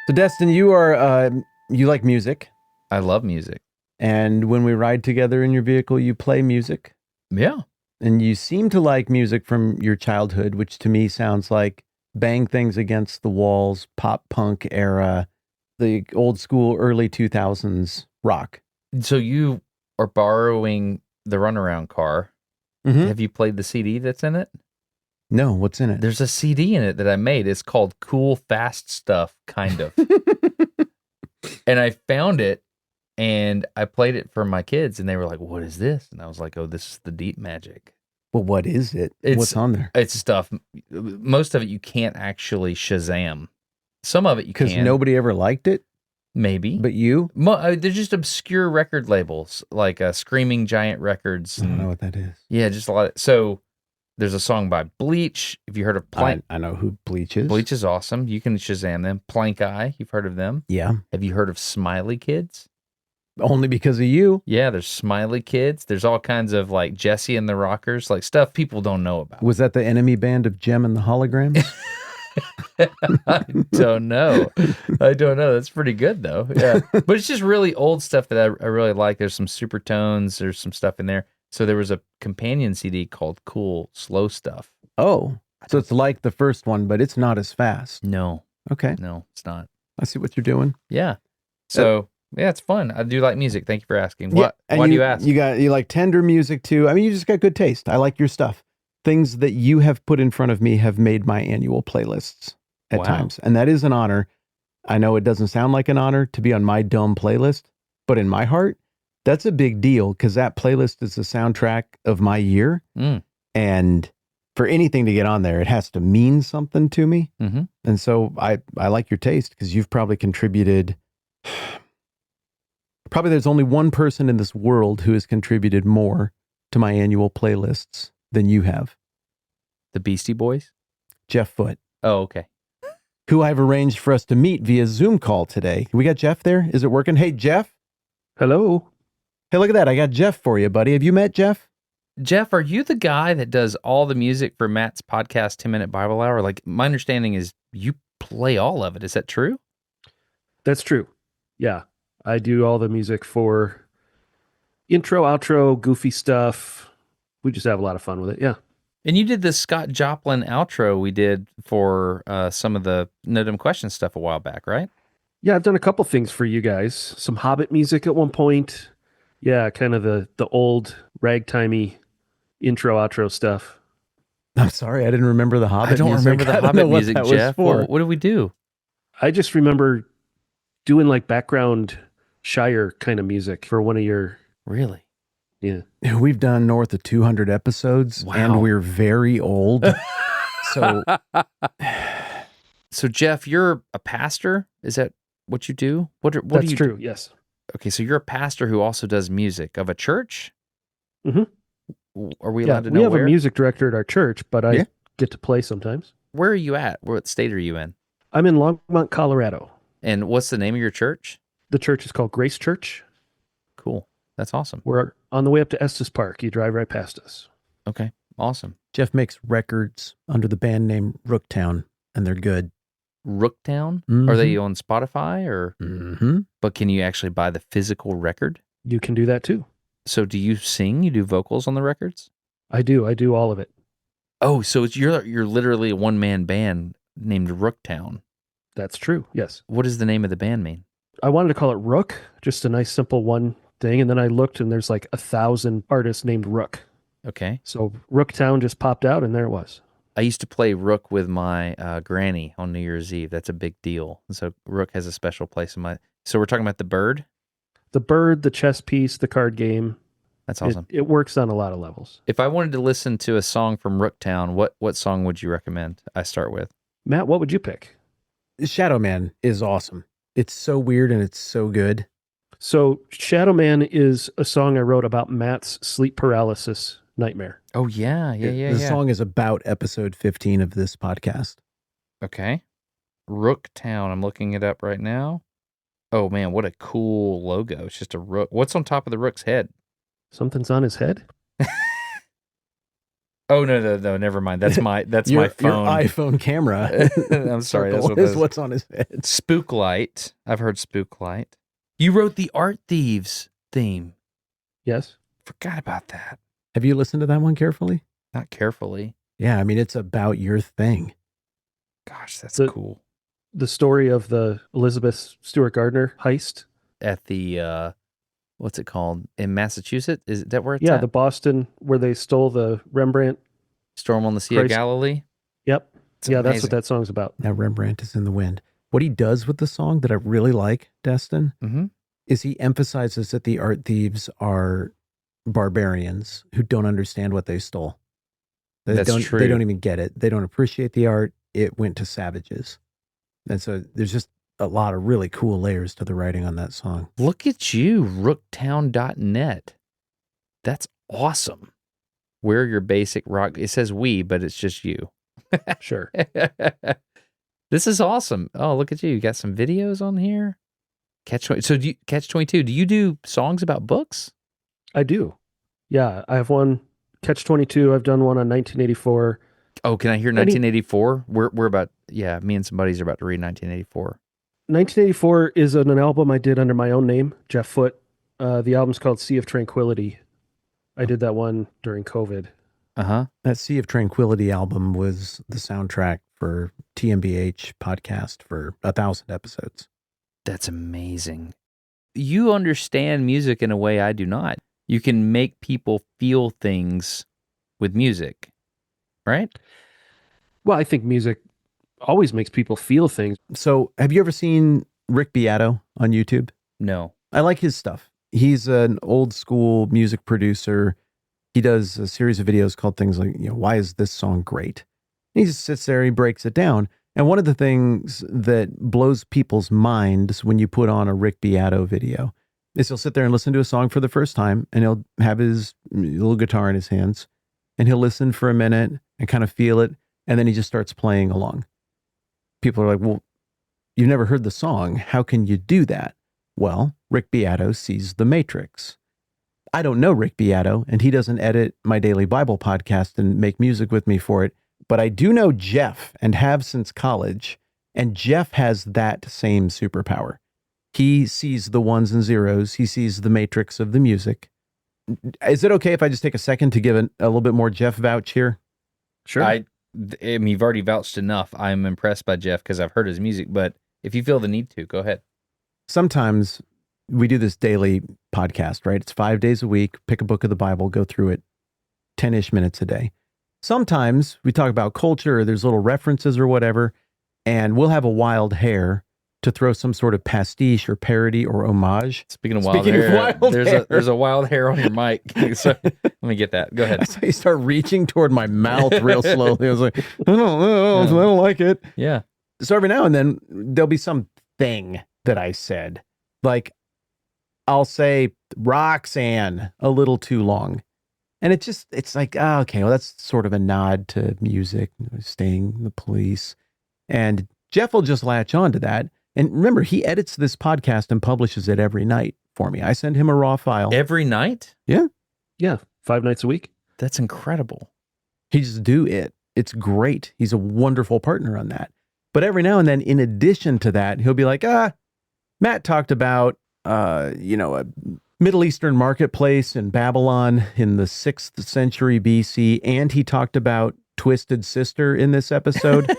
So, Destin, you like music, I love music. and when we ride together in your vehicle, you play music, Yeah. and you seem to like music from your childhood, which to me sounds like bang things against the walls, pop punk era, the old school early 2000s rock. So you are borrowing the runaround car. Mhm. Have you played the CD that's in it? No, what's in it? There's a CD in it that I made. It's called Cool Fast Stuff, kind of. And I found it and I played it for my kids and they were like, "What is this?" And I was like, "Oh, this is the deep magic." Well, what is it? What's on there? It's stuff. Most of it you can't actually Shazam. Some of it you Because can. nobody ever liked it, Maybe. but you? They're just obscure record labels, like Screaming Giant Records. I don't know what that is. Yeah, just a lot. So there's a song by Bleach. If you heard of Plank, I know who Bleach is. Bleach is awesome. You can Shazam them. Plank Eye, you've heard of them. Yeah. Have you heard of Smiley Kids? Only because of you. Yeah, there's Smiley Kids. There's all kinds of like Jesse and the Rockers, like stuff people don't know about. Was that the enemy band of Jem and the Holograms? I don't know. That's pretty good though. Yeah, but it's just really old stuff that I really like. There's some Supertones. There's some stuff in there. So there was a companion CD called Cool Slow Stuff. Oh, so it's like the first one, but it's not as fast. No, Okay. no, it's not. I see what you're doing. Yeah. So yeah, it's fun. I do like music. Thank you for asking. Yeah, Why do you ask? You like tender music too. I mean, you just got good taste. I like your stuff. Things that you have put in front of me have made my annual playlists at Wow. times. And that is an honor. I know it doesn't sound like an honor to be on my dumb playlist, but in my heart, that's a big deal because that playlist is the soundtrack of my year. Mm. And for anything to get on there, it has to mean something to me. Mm-hmm. And so I like your taste because you've probably contributed. Probably there's only one person in this world who has contributed more to my annual playlists than you have. The Beastie Boys? Jeff Foote, Oh, okay. who I've arranged for us to meet via Zoom call today. We got Jeff there. Is it working? Hey, Jeff. Hello. Hey, look at that. I got Jeff for you, buddy. Have you met Jeff? Jeff, are you the guy that does all the music for Matt's podcast, 10-Minute Bible Hour? Like, my understanding is you play all of it. Is that true? That's true. Yeah. I do all the music for intro, outro, goofy stuff. We just have a lot of fun with it. Yeah. And you did the Scott Joplin outro we did for some of the No Dumb Questions stuff a while back, right? Yeah, I've done a couple things for you guys. Some Hobbit music at one point. Yeah, kind of the old ragtimey intro, outro stuff. I'm sorry. I didn't remember the Hobbit I don't music. remember the I don't Hobbit know what music, that was Jeff. for. What did we do? I just remember doing like background Shire kind of music for one of your... Really? Yeah. We've done north of 200 episodes, Wow. and we're very old. So So, Jeff, you're a pastor? Is that what you do? What That's do you true. Yes. Okay, so you're a pastor who also does music of a church? Mhm. Are we Yeah, allowed to we know have where? a music director at our church, but I Yeah. get to play sometimes. Where are you at? What state are you in? I'm in Longmont, Colorado. And what's the name of your church? The church is called Grace Church. Cool. That's awesome. We're on the way up to Estes Park. You drive right past us. Okay. Awesome. Jeff makes records under the band name Rooktown, and they're good. Rooktown? Are they on Spotify or? Mm-hmm. But can you actually buy the physical record? You can do that too. So do you sing? You do vocals on the records? I do. I do all of it. Oh, so you're literally a one-man band named Rooktown. That's true. Yes. What does the name of the band mean? I wanted to call it Rook, just a nice simple one thing. And then I looked and there's like 1,000 artists named Rook. Okay. So Rooktown just popped out and there it was. I used to play Rook with my granny on New Year's Eve. That's a big deal. And so Rook has a special place in my... So we're talking about the bird? The bird, the chess piece, the card game. That's awesome. It works on a lot of levels. If I wanted to listen to a song from Rooktown, what song would you recommend I start with? Matt, what would you pick? Shadow Man is awesome. It's so weird and it's so good. So Shadow Man is a song I wrote about Matt's sleep paralysis nightmare. Oh, yeah. The song is about episode 15 of this podcast. Okay. Rooktown. I'm looking it up right now. Oh, man, what a cool logo. It's just a rook. What's on top of the rook's head? Something's on his head? Oh no, never mind. That's my Your phone. iPhone camera. I'm sorry. That's what is what's on his head. Spooklight. I've heard Spooklight. You wrote the Art Thieves theme. Yes. Forgot about that. Have you listened to that one carefully? Not carefully. Yeah, I mean, it's about your thing. Gosh, that's The- cool. The story of the Elizabeth Stewart Gardner heist. At the what's it called in Massachusetts? Is that where it's Yeah, at? the Boston where they stole the Rembrandt. Storm on the Sea of Christ. Galilee. Yep. It's Yeah, that's amazing. what that song's about. Now, Rembrandt is in the wind. What he does with the song that I really like, Destin, Mm-hmm. is he emphasizes that the art thieves are barbarians who don't understand what they stole. That's They true. don't even get it. They don't appreciate the art. It went to savages. And so there's just a lot of really cool layers to the writing on that song. Look at you, rooktown.net. That's awesome. We're your basic rock. It says we, but it's just you. Sure. This is awesome. Oh, look at you. You got some videos on here. So do you, Catch 22, do you do songs about books? I do. Yeah, I have one, Catch 22. I've done one on 1984. Oh, can I hear 1984? We're about, me and some buddies are about to read 1984. 1984 is an album I did under my own name, Jeff Foote. The album's called Sea of Tranquility. I did that one during COVID. Uh-huh. That Sea of Tranquility album was the soundtrack for TMBH podcast for 1,000 episodes. That's amazing. You understand music in a way I do not. You can make people feel things with music, right? Well, I think music always makes people feel things. So have you ever seen Rick Beato on YouTube? No. I like his stuff. He's an old school music producer. He does a series of videos called things like, why is this song great? And he just sits there, he breaks it down. And one of the things that blows people's minds when you put on a Rick Beato video is he'll sit there and listen to a song for the first time, and he'll have his little guitar in his hands, and he'll listen for a minute and kind of feel it, and then he just starts playing along. People are like, well, you've never heard the song. How can you do that? Well, Rick Beato sees The Matrix. I don't know Rick Beato, and he doesn't edit my daily Bible podcast and make music with me for it. But I do know Jeff and have since college, and Jeff has that same superpower. He sees the ones and zeros. He sees the matrix of the music. Is it okay if I just take a second to give a little bit more Jeff vouch here? Sure. I mean, you've already vouched enough. I'm impressed by Jeff because I've heard his music, but if you feel the need to, go ahead. Sometimes we do this daily podcast, right? It's 5 days a week, pick a book of the Bible, go through it 10-ish minutes a day. Sometimes we talk about culture, or there's little references or whatever, and we'll have a wild hair to throw some sort of pastiche or parody or homage. Speaking of wild hair, there's a wild hair on your mic. So, let me get that. Go ahead. I saw you start reaching toward my mouth real slowly. I was like, I don't know, I don't like it. Yeah. So every now and then there'll be some thing that I said. Like I'll say Roxanne a little too long. And it's like, oh, okay, well, that's sort of a nod to music, Sting, the Police. And Jeff will just latch on to that. And remember, he edits this podcast and publishes it every night for me. I send him a raw file. Every night? Yeah. Yeah. 5 nights a week. That's incredible. He just do it. It's great. He's a wonderful partner on that. But every now and then, in addition to that, he'll be like, Matt talked about, a Middle Eastern marketplace in Babylon in the 6th century BC, and he talked about Twisted Sister in this episode.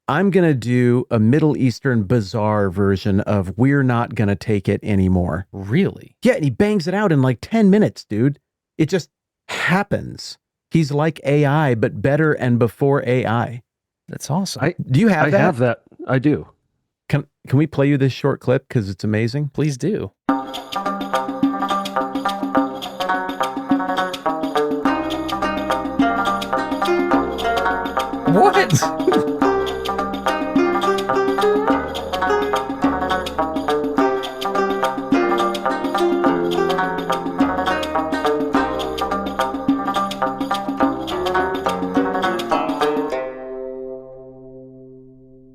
I'm going to do a Middle Eastern bizarre version of We're Not Gonna Take It Anymore. Really? Yeah, and he bangs it out in like 10 minutes, dude. It just happens. He's like AI, but better and before AI. That's awesome. Do you have that? I have that. I do. Can we play you this short clip? Because it's amazing. Please do. What?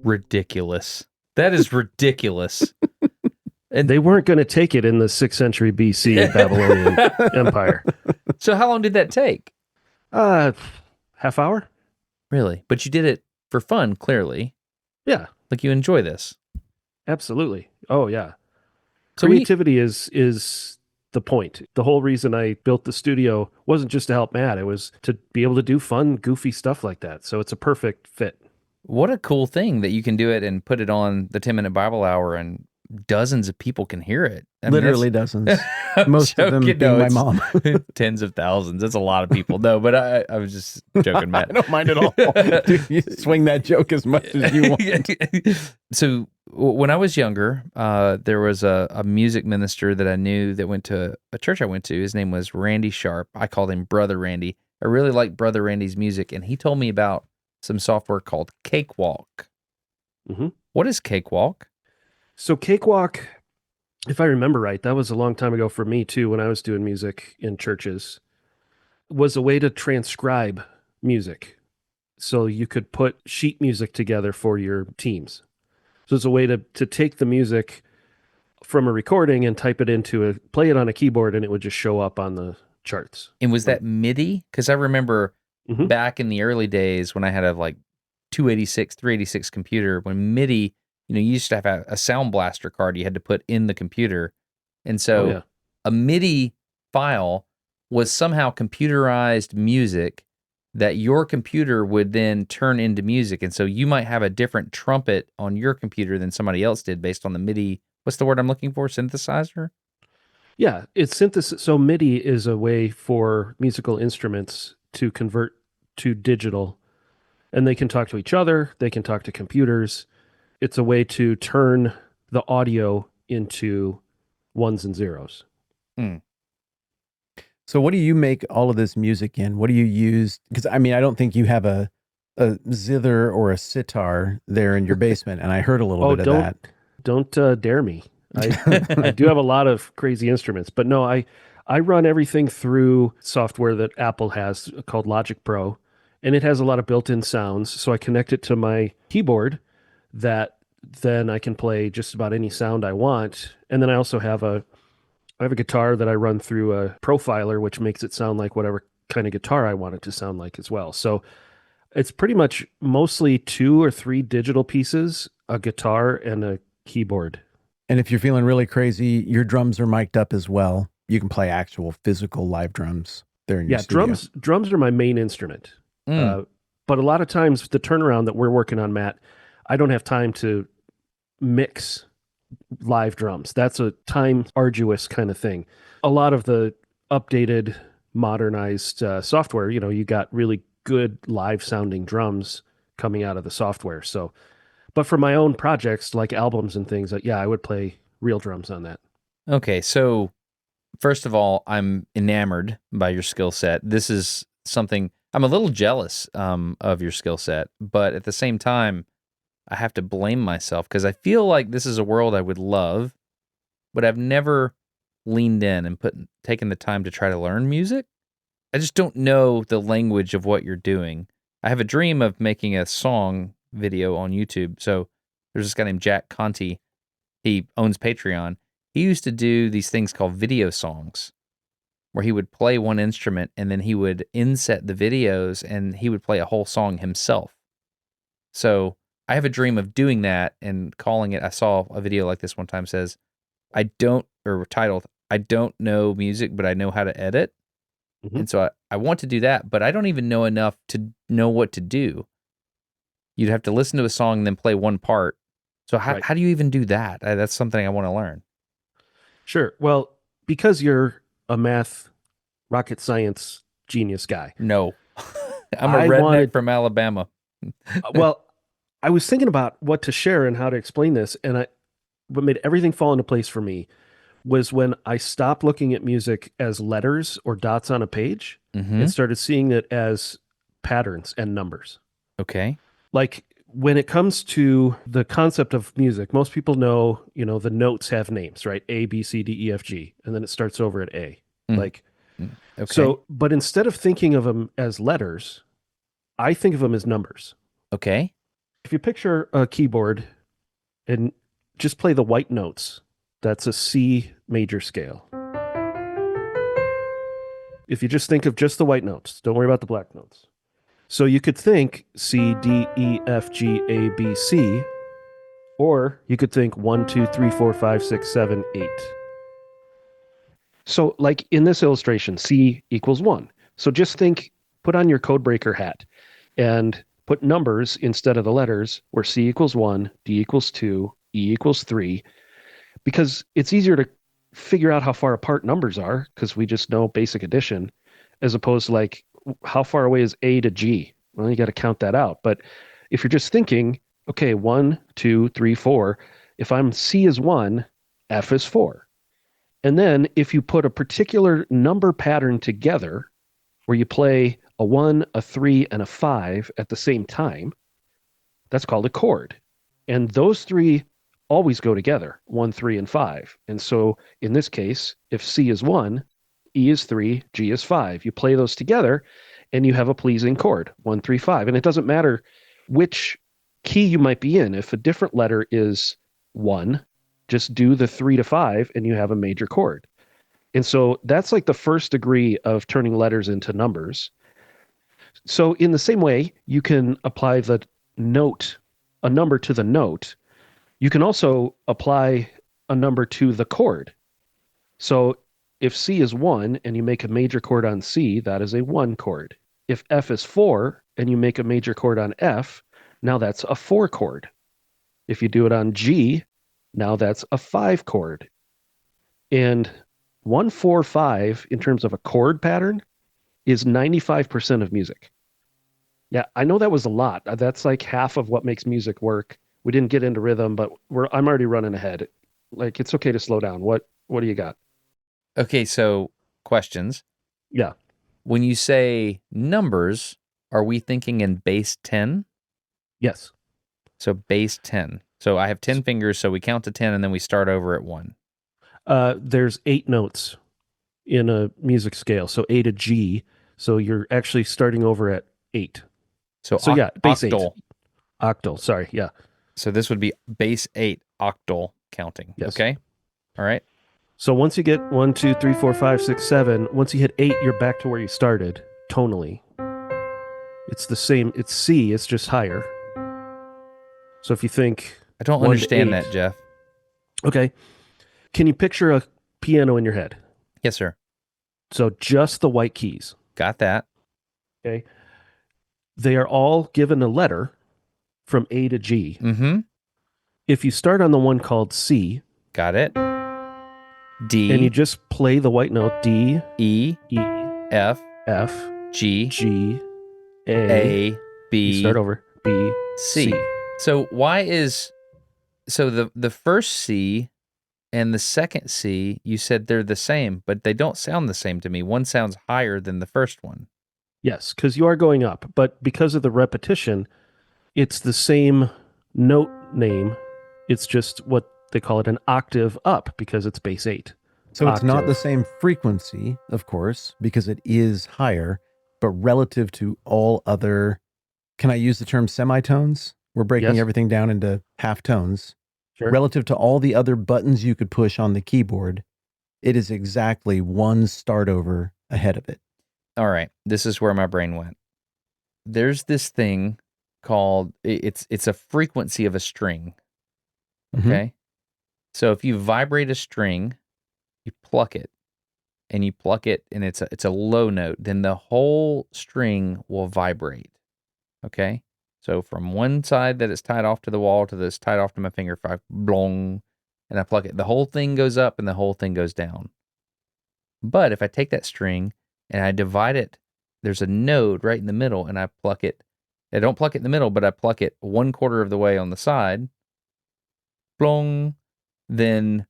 Ridiculous. That is ridiculous. And they weren't going to take it in the 6th century BC Babylonian Empire. So how long did that take? Half half hour. Really? But you did it for fun, clearly. Yeah, Like you enjoy this. absolutely. Oh yeah. So Creativity is the point. The whole reason I built the studio wasn't just to help Matt. It was to be able to do fun, goofy stuff like that. So it's a perfect fit. what a cool thing that you can do it and put it on the 10-minute Bible hour and dozens of people can hear it. I mean, Literally dozens. I'm Most of them joking. being No, my it's mom. tens of thousands. That's a lot of people. No, but I was just joking, Matt. I don't mind at all. Dude, you swing that joke as much as you want. So when I was younger, there was a music minister that I knew that went to a church I went to. His name was Randy Sharp. I called him Brother Randy. I really liked Brother Randy's music, and he told me about some software called Cakewalk. Mm-hmm. What is Cakewalk? So Cakewalk, if I remember right, that was a long time ago for me too, when I was doing music in churches, was a way to transcribe music. So you could put sheet music together for your teams. So it's a way to take the music from a recording and type it into play it on a keyboard, and it would just show up on the charts. And was that MIDI? Because I remember Mhm. back in the early days when I had a 286, 386 computer, when MIDI, you used to have a sound blaster card you had to put in the computer. And so a MIDI file was somehow computerized music that your computer would then turn into music. And so you might have a different trumpet on your computer than somebody else did based on the MIDI. What's the word I'm looking for? Synthesizer? Yeah, it's synthesis. So MIDI is a way for musical instruments to convert to digital, and they can talk to each other. They can talk to computers. It's a way to turn the audio into ones and zeros. So what do you make all of this music in? What do you use? Because I mean, I don't think you have a zither or a sitar there in your basement, and I heard a little bit of that. Don't dare me. I do have a lot of crazy instruments, but no, I run everything through software that Apple has called Logic Pro, and it has a lot of built-in sounds. So I connect it to my keyboard that then I can play just about any sound I want. And then I also have a guitar that I run through a profiler, which makes it sound like whatever kind of guitar I want it to sound like as well. So it's pretty much mostly 2 or 3 digital pieces, a guitar and a keyboard. And if you're feeling really crazy, your drums are mic'd up as well. You can play actual physical live drums there in your studio. Drums are my main instrument. But a lot of times the turnaround that we're working on, Matt, I don't have time to mix live drums. That's a time arduous kind of thing. A lot of the updated, modernized software, you got really good live sounding drums coming out of the software. So, but for my own projects like albums and things, I would play real drums on that. Okay, so first of all, I'm enamored by your skill set. This is something I'm a little jealous of your skill set, but at the same time, I have to blame myself because I feel like this is a world I would love, but I've never leaned in and taken the time to try to learn music. I just don't know the language of what you're doing. I have a dream of making a song video on YouTube. So there's this guy named Jack Conti. He owns Patreon. He used to do these things called video songs where he would play one instrument and then he would inset the videos and he would play a whole song himself. So I have a dream of doing that and calling it. I saw a video like this one time says, titled, I don't know music, but I know how to edit. Mm-hmm. And so I want to do that, but I don't even know enough to know what to do. You'd have to listen to a song and then play one part. So how do you even do that? That's something I want to learn. Sure. Well, because you're a math, rocket science genius guy. No, I'm a redneck from Alabama. Well, I was thinking about what to share and how to explain this. And what made everything fall into place for me was when I stopped looking at music as letters or dots on a page and started seeing it as patterns and numbers. Okay. Like when it comes to the concept of music, most people know, the notes have names, right? A, B, C, D, E, F, G. And then it starts over at A. Okay. So, but instead of thinking of them as letters, I think of them as numbers. Okay. If you picture a keyboard and just play the white notes, that's a C major scale. If you just think of just the white notes, don't worry about the black notes. So you could think C, D, E, F, G, A, B, C, or you could think 1, 2, 3, 4, 5, 6, 7, 8. So like in this illustration, C equals 1. So just think, put on your codebreaker hat and put numbers instead of the letters where C equals 1, D equals 2, E equals 3, because it's easier to figure out how far apart numbers are because we just know basic addition, as opposed to like how far away is A to G? Well, you got to count that out. But if you're just thinking, okay, 1, 2, 3, 4, if I'm C is 1, F is 4. And then if you put a particular number pattern together where you play a 1, a 3, and a 5 at the same time, that's called a chord. And those three always go together, 1, 3, and 5. And so in this case, if C is 1, E is 3, G is 5. You play those together and you have a pleasing chord, 1, 3, 5. And it doesn't matter which key you might be in. If a different letter is 1, just do the 3 to 5 and you have a major chord. And so that's like the first degree of turning letters into numbers. So in the same way, you can apply the note, a number to the note. You can also apply a number to the chord. So if C is 1 and you make a major chord on C, that is a 1 chord. If F is 4 and you make a major chord on F, now that's a 4 chord. If you do it on G, now that's a 5 chord. And 1, 4, 5 in terms of a chord pattern is 95% of music. Yeah, I know that was a lot. That's like half of what makes music work. We didn't get into rhythm, but I'm already running ahead. Like, it's okay to slow down. What do you got? Okay, so questions. Yeah. When you say numbers, are we thinking in base 10? Yes. So base 10. So I have 10 fingers, so we count to 10 and then we start over at 1. There's 8 notes in a music scale, so A to G. So you're actually starting over at 8. So yeah, base octal. 8. Octal, sorry, yeah. So this would be base 8 octal counting. Yes. Okay. All right. So once you get 1, 2, 3, 4, 5, 6, 7, once you hit 8, you're back to where you started tonally. It's the same. It's C. It's just higher. So if you think, I don't 1 to understand 8. that, Jeff. Okay. Can you picture a piano in your head? Yes, sir. So just the white keys. Got that. Okay. They are all given a letter from A to G. Mm-hmm. If you start on the one called C, Got it. D. and you just play the white note D, E. E, F. F, G. G, A. B. You start over. B, C. So why is the first C and the second C, you said they're the same, but they don't sound the same to me. One sounds higher than the first one. Yes, because you are going up, but because of the repetition, it's the same note name. It's just what they call it an octave up because it's base 8. So it's not Octave. the same frequency, of course, because it is higher, but relative to all other, can I use the term semitones? We're breaking Yes. everything down into half tones. Sure. Relative to all the other buttons you could push on the keyboard, it is exactly one start over ahead of it. All right. This is where my brain went. There's this thing called, it's a frequency of a string. Okay. So if you vibrate a string, you pluck it and it's a low note, then the whole string will vibrate. Okay. So from one side that it's tied off to the wall to this tied off to my finger, if I blong and I pluck it, the whole thing goes up and the whole thing goes down. But if I take that string and I divide it, there's a node right in the middle and I pluck it. I don't pluck it in the middle, but I pluck it 1/4 of the way on the side. Blong. Then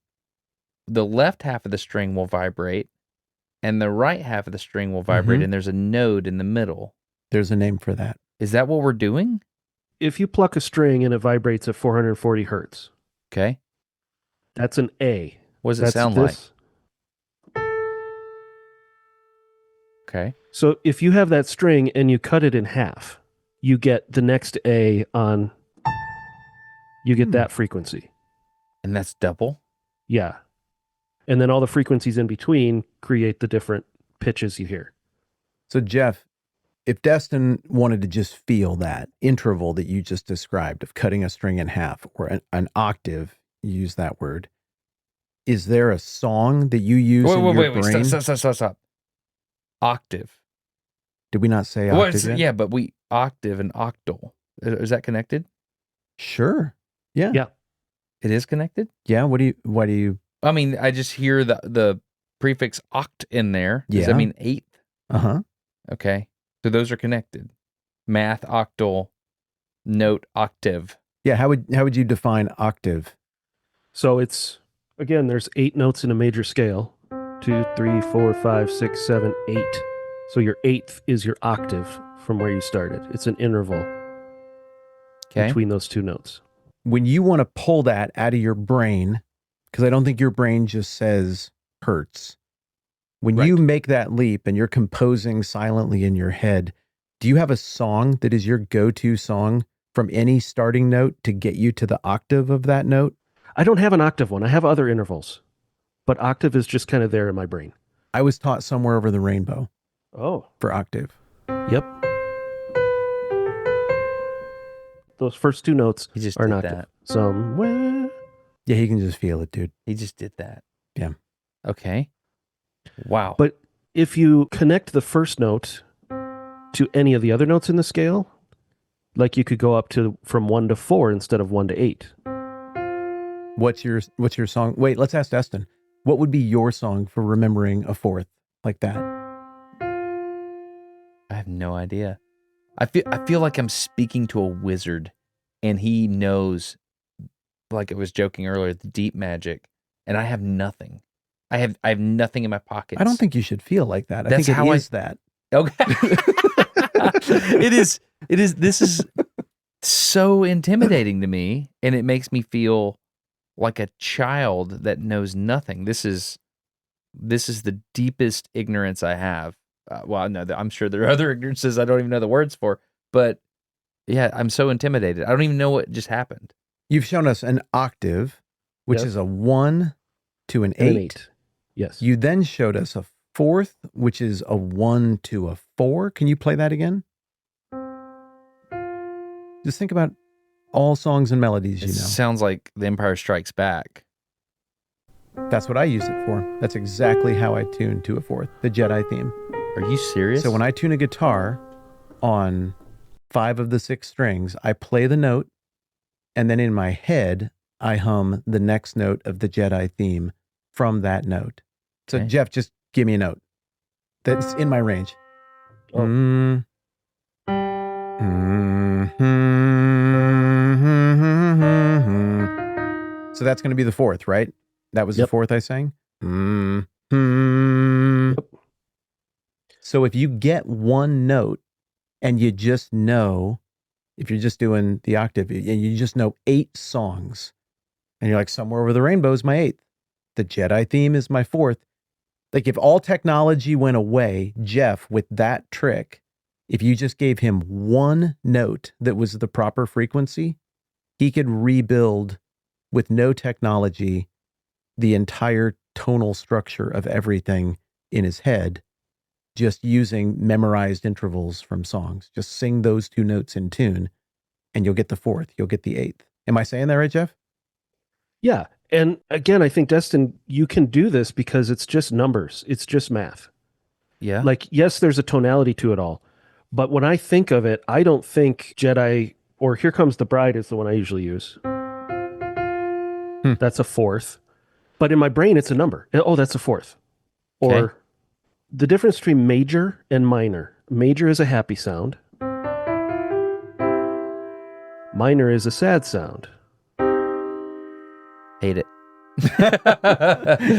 the left half of the string will vibrate and the right half of the string will vibrate and there's a node in the middle. There's a name for that. Is that what we're doing? If you pluck a string and it vibrates at 440 hertz, Okay. that's an A. What does it That's sound this. like? Okay. So if you have that string and you cut it in half, you get the next A on, you get that frequency. And that's double? Yeah. And then all the frequencies in between create the different pitches you hear. So Jeff, if Destin wanted to just feel that interval that you just described of cutting a string in half or an octave, you use that word. Is there a song that you use in your brain? Stop. Octave. Did we not say octave yet? Yeah, but octave and octal. Is that connected? Sure. Yeah. Yeah. It is connected? Yeah. Why do you? I mean, I just hear the prefix oct in there. Does that mean eighth? Uh-huh. Okay. So those are connected. Math, octal, note, octave. Yeah. How would you define octave? So it's, again, there's 8 notes in a major scale. 2, 3, 4, 5, 6, 7, 8. So your 8th is your octave from where you started. It's an interval between those 2 notes. When you want to pull that out of your brain, because I don't think your brain just says hertz. When you make that leap and you're composing silently in your head, do you have a song that is your go-to song from any starting note to get you to the octave of that note? I don't have an octave one. I have other intervals, but octave is just kind of there in my brain. I was taught Somewhere Over the Rainbow. Oh. For octave. Yep. Those first 2 notes are an octave. That. Somewhere. Yeah, he can just feel it, dude. He just did that. Yeah. Okay. Wow. But if you connect the first note to any of the other notes in the scale, like you could go up to from 1 to 4 instead of 1 to 8. What's your song? Wait, let's ask Destin. What would be your song for remembering a fourth like that? I have no idea. I feel like I'm speaking to a wizard, and he knows, like I was joking earlier, the deep magic, and I have nothing. I have nothing in my pockets. I don't think you should feel like that. I think it is that. Okay. It is. This is so intimidating to me, and it makes me feel like a child that knows nothing. This is the deepest ignorance I have. Well, no, I'm sure there are other ignorances I don't even know the words for, but yeah, I'm so intimidated. I don't even know what just happened. You've shown us an octave, which is a 1 to an 8. Yes. You then showed us a fourth, which is a 1 to a 4. Can you play that again? Just think about all songs and melodies, It sounds like The Empire Strikes Back. That's what I use it for. That's exactly how I tune to a fourth, the Jedi theme. Are you serious? So when I tune a guitar on 5 of the 6 strings, I play the note, and then in my head, I hum the next note of the Jedi theme from that note. So Jeff, just give me a note that's in my range. Oh. So that's going to be the fourth, right? That was the fourth I sang? So if you get one note and you just know, if you're just doing the octave and you just know 8 songs and you're like, Somewhere Over the Rainbow is my 8th. The Jedi theme is my 4th. Like if all technology went away, Jeff, with that trick, if you just gave him one note that was the proper frequency, he could rebuild with no technology the entire tonal structure of everything in his head, just using memorized intervals from songs. Just sing those 2 notes in tune and you'll get the 4th, you'll get the 8th. Am I saying that right, Jeff? Yeah. And again, I think, Destin, you can do this because it's just numbers. It's just math. Yeah. Like, yes, there's a tonality to it all. But when I think of it, I don't think Jedi or Here Comes the Bride is the one I usually use. That's a 4th. But in my brain, it's a number. Oh, that's a 4th. Or the difference between major and minor. Major is a happy sound. Minor is a sad sound. Hate it.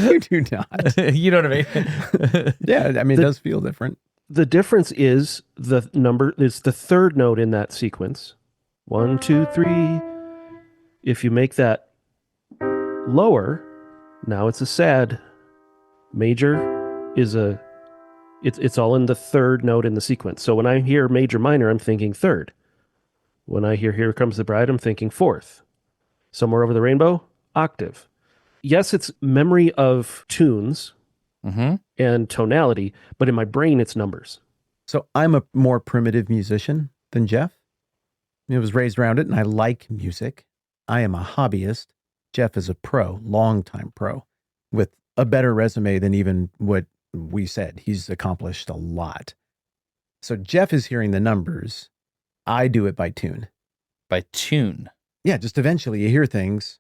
You do not. You know what I mean? Yeah, I mean, it does feel different. The difference is the number is the 3rd note in that sequence. 1, 2, 3. If you make that lower, now it's a sad. Major is it's all in the 3rd note in the sequence. So when I hear major minor, I'm thinking 3rd. When I hear Here Comes the Bride, I'm thinking 4th. Somewhere Over the Rainbow, octave. Yes, it's memory of tunes and tonality, but in my brain, it's numbers. So I'm a more primitive musician than Jeff. I was raised around it and I like music. I am a hobbyist. Jeff is a pro, longtime pro, with a better resume than even what we said. He's accomplished a lot. So Jeff is hearing the numbers. I do it by tune. By tune? Yeah, just eventually you hear things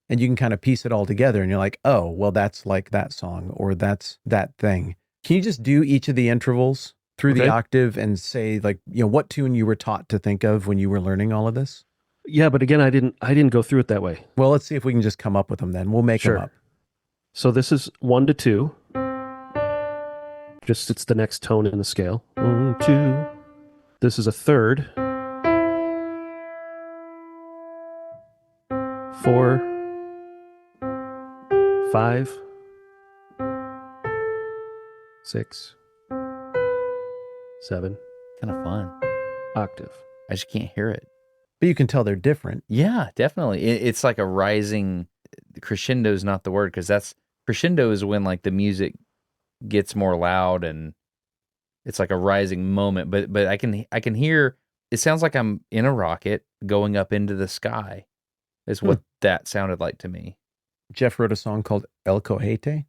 and you can kind of piece it all together and you're like, oh, well, that's like that song or that's that thing. Can you just do each of the intervals through the octave and say, like, what tune you were taught to think of when you were learning all of this? Yeah, but again, I didn't go through it that way. Well, let's see if we can just come up with them then. We'll make them up. So this is 1 to 2. Just it's the next tone in the scale. 1, 2. This is a third. 4, 5, 6, 7. Kind of fun. Octave. I just can't hear it. But you can tell they're different. Yeah, definitely. It's like a rising crescendo is not the word, because that's crescendo is when like the music gets more loud and it's like a rising moment. But I can hear it sounds like I'm in a rocket going up into the sky. Is what that sounded like to me. Jeff wrote a song called El Cohete.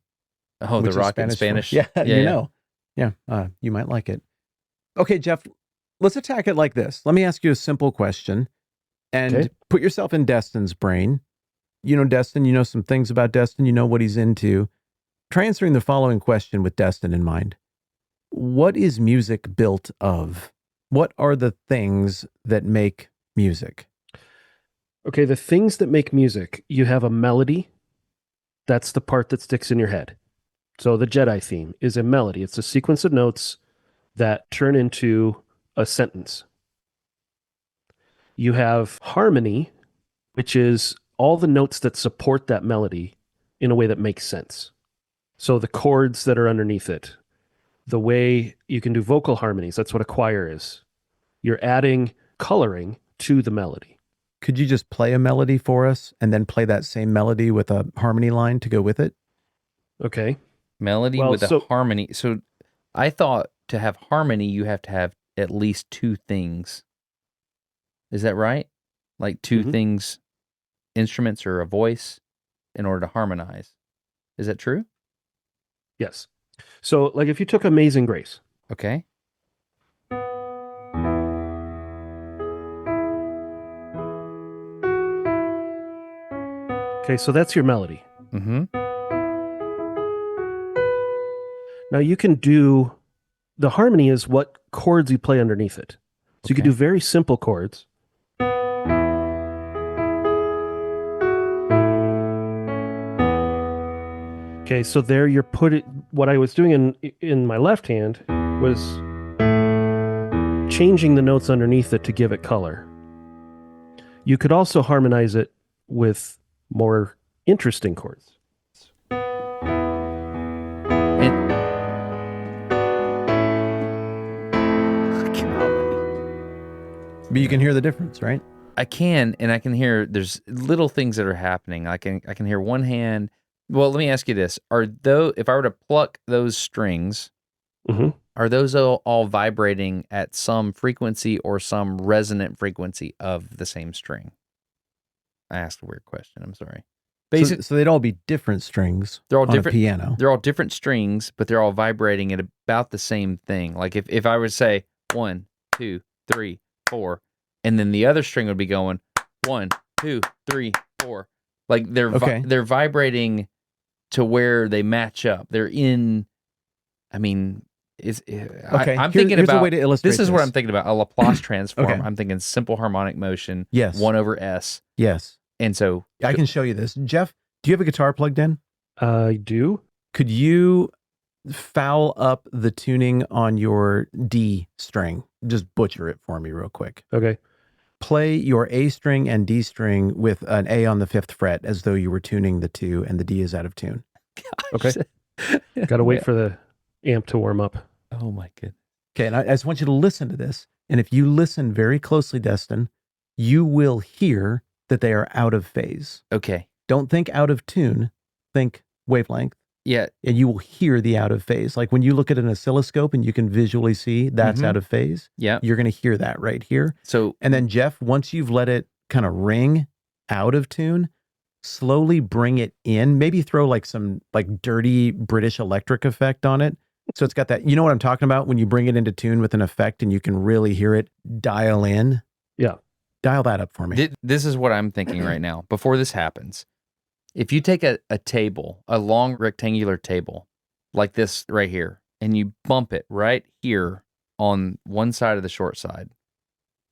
Oh, the rocket in Spanish. Yeah, you might like it. Okay, Jeff, let's attack it like this. Let me ask you a simple question and put yourself in Destin's brain. You know Destin, you know some things about Destin, you know what he's into. Try answering the following question with Destin in mind. What is music built of? What are the things that make music? Okay, the things that make music, you have a melody. That's the part that sticks in your head. So the Jedi theme is a melody. It's a sequence of notes that turn into a sentence. You have harmony, which is all the notes that support that melody in a way that makes sense. So the chords that are underneath it, the way you can do vocal harmonies, that's what a choir is. You're adding coloring to the melody. Could you just play a melody for us and then play that same melody with a harmony line to go with it? Okay. Melody with a harmony. So I thought to have harmony, you have to have at least two things. Is that right? Like two things, instruments or a voice, in order to harmonize. Is that true? Yes. So like if you took Amazing Grace. Okay. Okay, so that's your melody. Mm-hmm. Now you can do, the harmony is what chords you play underneath it. So you can do very simple chords. Okay, so there you're what I was doing in my left hand was changing the notes underneath it to give it color. You could also harmonize it with more interesting chords. But you can hear the difference, right? I can, and I can hear there's little things that are happening. I can hear one hand. Well, let me ask you this. If I were to pluck those strings, are those all vibrating at some frequency or some resonant frequency of the same string? I asked a weird question. I'm sorry. So they'd all be different strings. They're all different. A piano. They're all different strings, but they're all vibrating at about the same thing. Like if I would say 1, 2, 3, 4, and then the other string would be going 1, 2, 3, 4. Like they're vibrating to where they match up. They're in. I mean, I'm thinking about. A way to illustrate this is what I'm thinking about. A Laplace transform. I'm thinking simple harmonic motion. Yes. 1 over S. Yes. And so I can show you this. Jeff, do you have a guitar plugged in? I do. Could you foul up the tuning on your D string? Just butcher it for me real quick. Okay. Play your A string and D string with an A on the 5th fret as though you were tuning the 2 and the D is out of tune. Okay. Got to wait for the amp to warm up. Oh my goodness. Okay, and I just want you to listen to this. And if you listen very closely, Destin, you will hear that they are out of phase. Okay. Don't think out of tune. Think wavelength. Yeah. and you will hear the out of phase. Like when you look at an oscilloscope and you can visually see that's out of phase, Yeah. you're going to hear that right here. So, And then Jeff, once you've let it kind of ring out of tune, slowly bring it in, maybe throw like some like dirty British electric effect on it. So it's got that, you know what I'm talking about when you bring it into tune with an effect and you can really hear it dial in. Yeah. Dial that up for me. this is what I'm thinking right now. Before this happens, if you take a table, a long rectangular table like this right here, and you bump it right here on one side of the short side,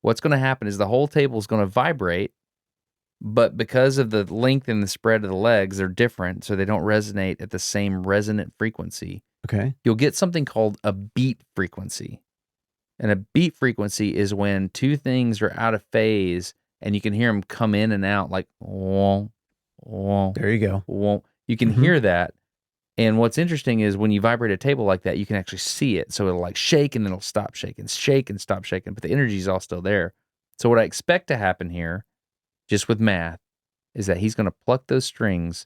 what's going to happen is the whole table is going to vibrate, but because of the length and the spread of the legs, they're different, so they don't resonate at the same resonant frequency. Okay. You'll get something called a beat frequency. And a beat frequency is when two things are out of phase and you can hear them come in and out like, whoa, whoa, There you go. whoa. You can hear that. And what's interesting is when you vibrate a table like that, you can actually see it. So it'll like shake and then it'll stop shaking, shake and stop shaking, but the energy is all still there. So what I expect to happen here, just with math, is that he's going to pluck those strings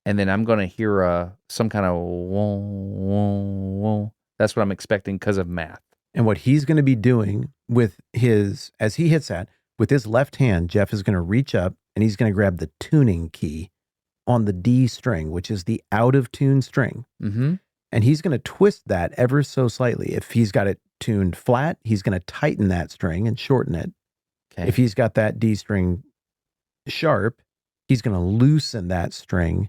and then I'm going to hear some kind of whoa, whoa, whoa. That's what I'm expecting because of math. And what he's going to be doing with his, as he hits that, with his left hand, Jeff is going to reach up and he's going to grab the tuning key on the D string, which is the out of tune string. Mm-hmm. And he's going to twist that ever so slightly. If he's got it tuned flat, he's going to tighten that string and shorten it. Okay. If he's got that D string sharp, he's going to loosen that string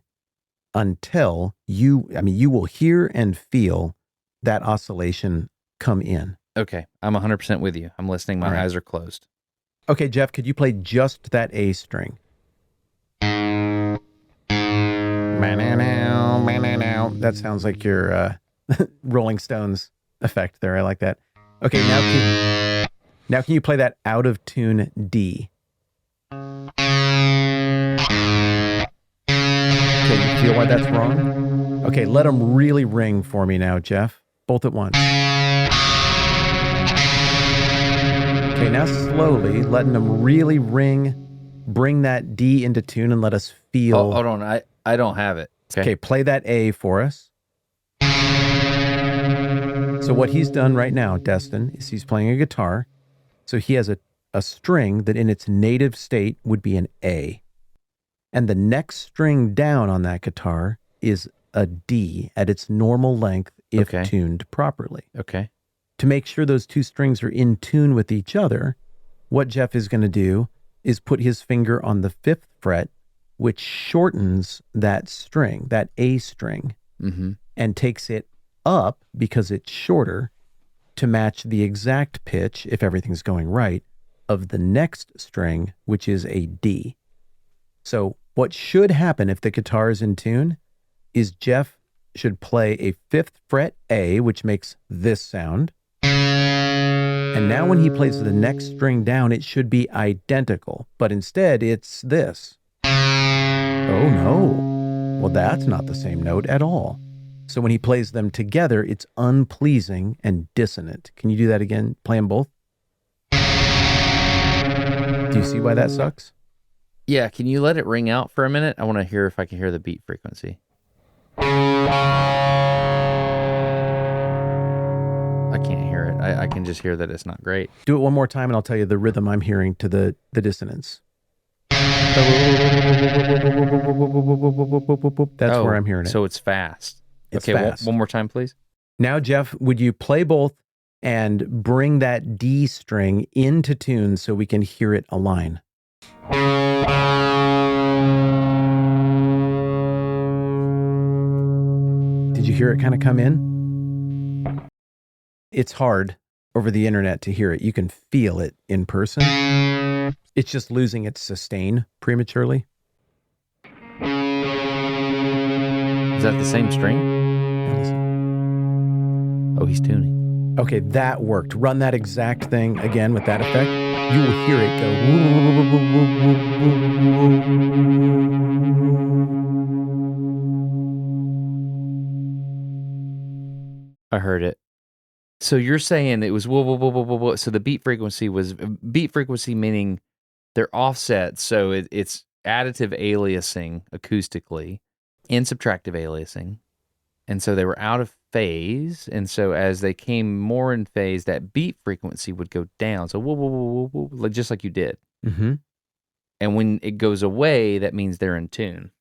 until you will hear and feel that oscillation come in. Okay. I'm 100% with you. I'm listening. My eyes are closed. Okay, Jeff, could you play just that A string? That sounds like your Rolling Stones effect there. I like that. Okay, now can you play that out of tune D? Okay, you feel why that's wrong? Okay, let them really ring for me now, Jeff. Both at once. Okay, now slowly letting them really ring, bring that D into tune and let us feel. Oh, hold on. I don't have it. Okay, play that A for us. So what he's done right now, Destin, is he's playing a guitar. So he has a string that in its native state would be an A. And the next string down on that guitar is a D at its normal length if tuned properly. Okay. To make sure those two strings are in tune with each other, what Jeff is going to do is put his finger on the 5th fret, which shortens that string, that A string, and takes it up because it's shorter to match the exact pitch, if everything's going right, of the next string, which is a D. So what should happen if the guitar is in tune is Jeff should play a 5th fret A, which makes this sound. And now when he plays the next string down, it should be identical, but instead it's this. Oh no. Well, that's not the same note at all. So when he plays them together, it's unpleasing and dissonant. Can you do that again? Play them both? Do you see why that sucks? Yeah, can you let it ring out for a minute? I want to hear if I can hear the beat frequency. I can't hear it. I can just hear that it's not great. Do it one more time and I'll tell you the rhythm I'm hearing to the dissonance. That's where I'm hearing it. So it's fast. It's okay, fast. One more time, please. Now, Jeff, would you play both and bring that D string into tune so we can hear it align? Did you hear it kind of come in? It's hard over the internet to hear it. You can feel it in person. It's just losing its sustain prematurely. Is that the same string? Now listen. Oh, he's tuning. Okay, that worked. Run that exact thing again with that effect. You will hear it go. I heard it. So you're saying it was whoa, whoa, whoa, whoa, whoa, whoa. So the beat frequency was beat frequency meaning they're offset. So it's additive aliasing acoustically and subtractive aliasing. And so they were out of phase. And so as they came more in phase, that beat frequency would go down. So whoa, whoa, whoa, whoa, whoa, just like you did. Mm-hmm. And when it goes away, that means they're in tune.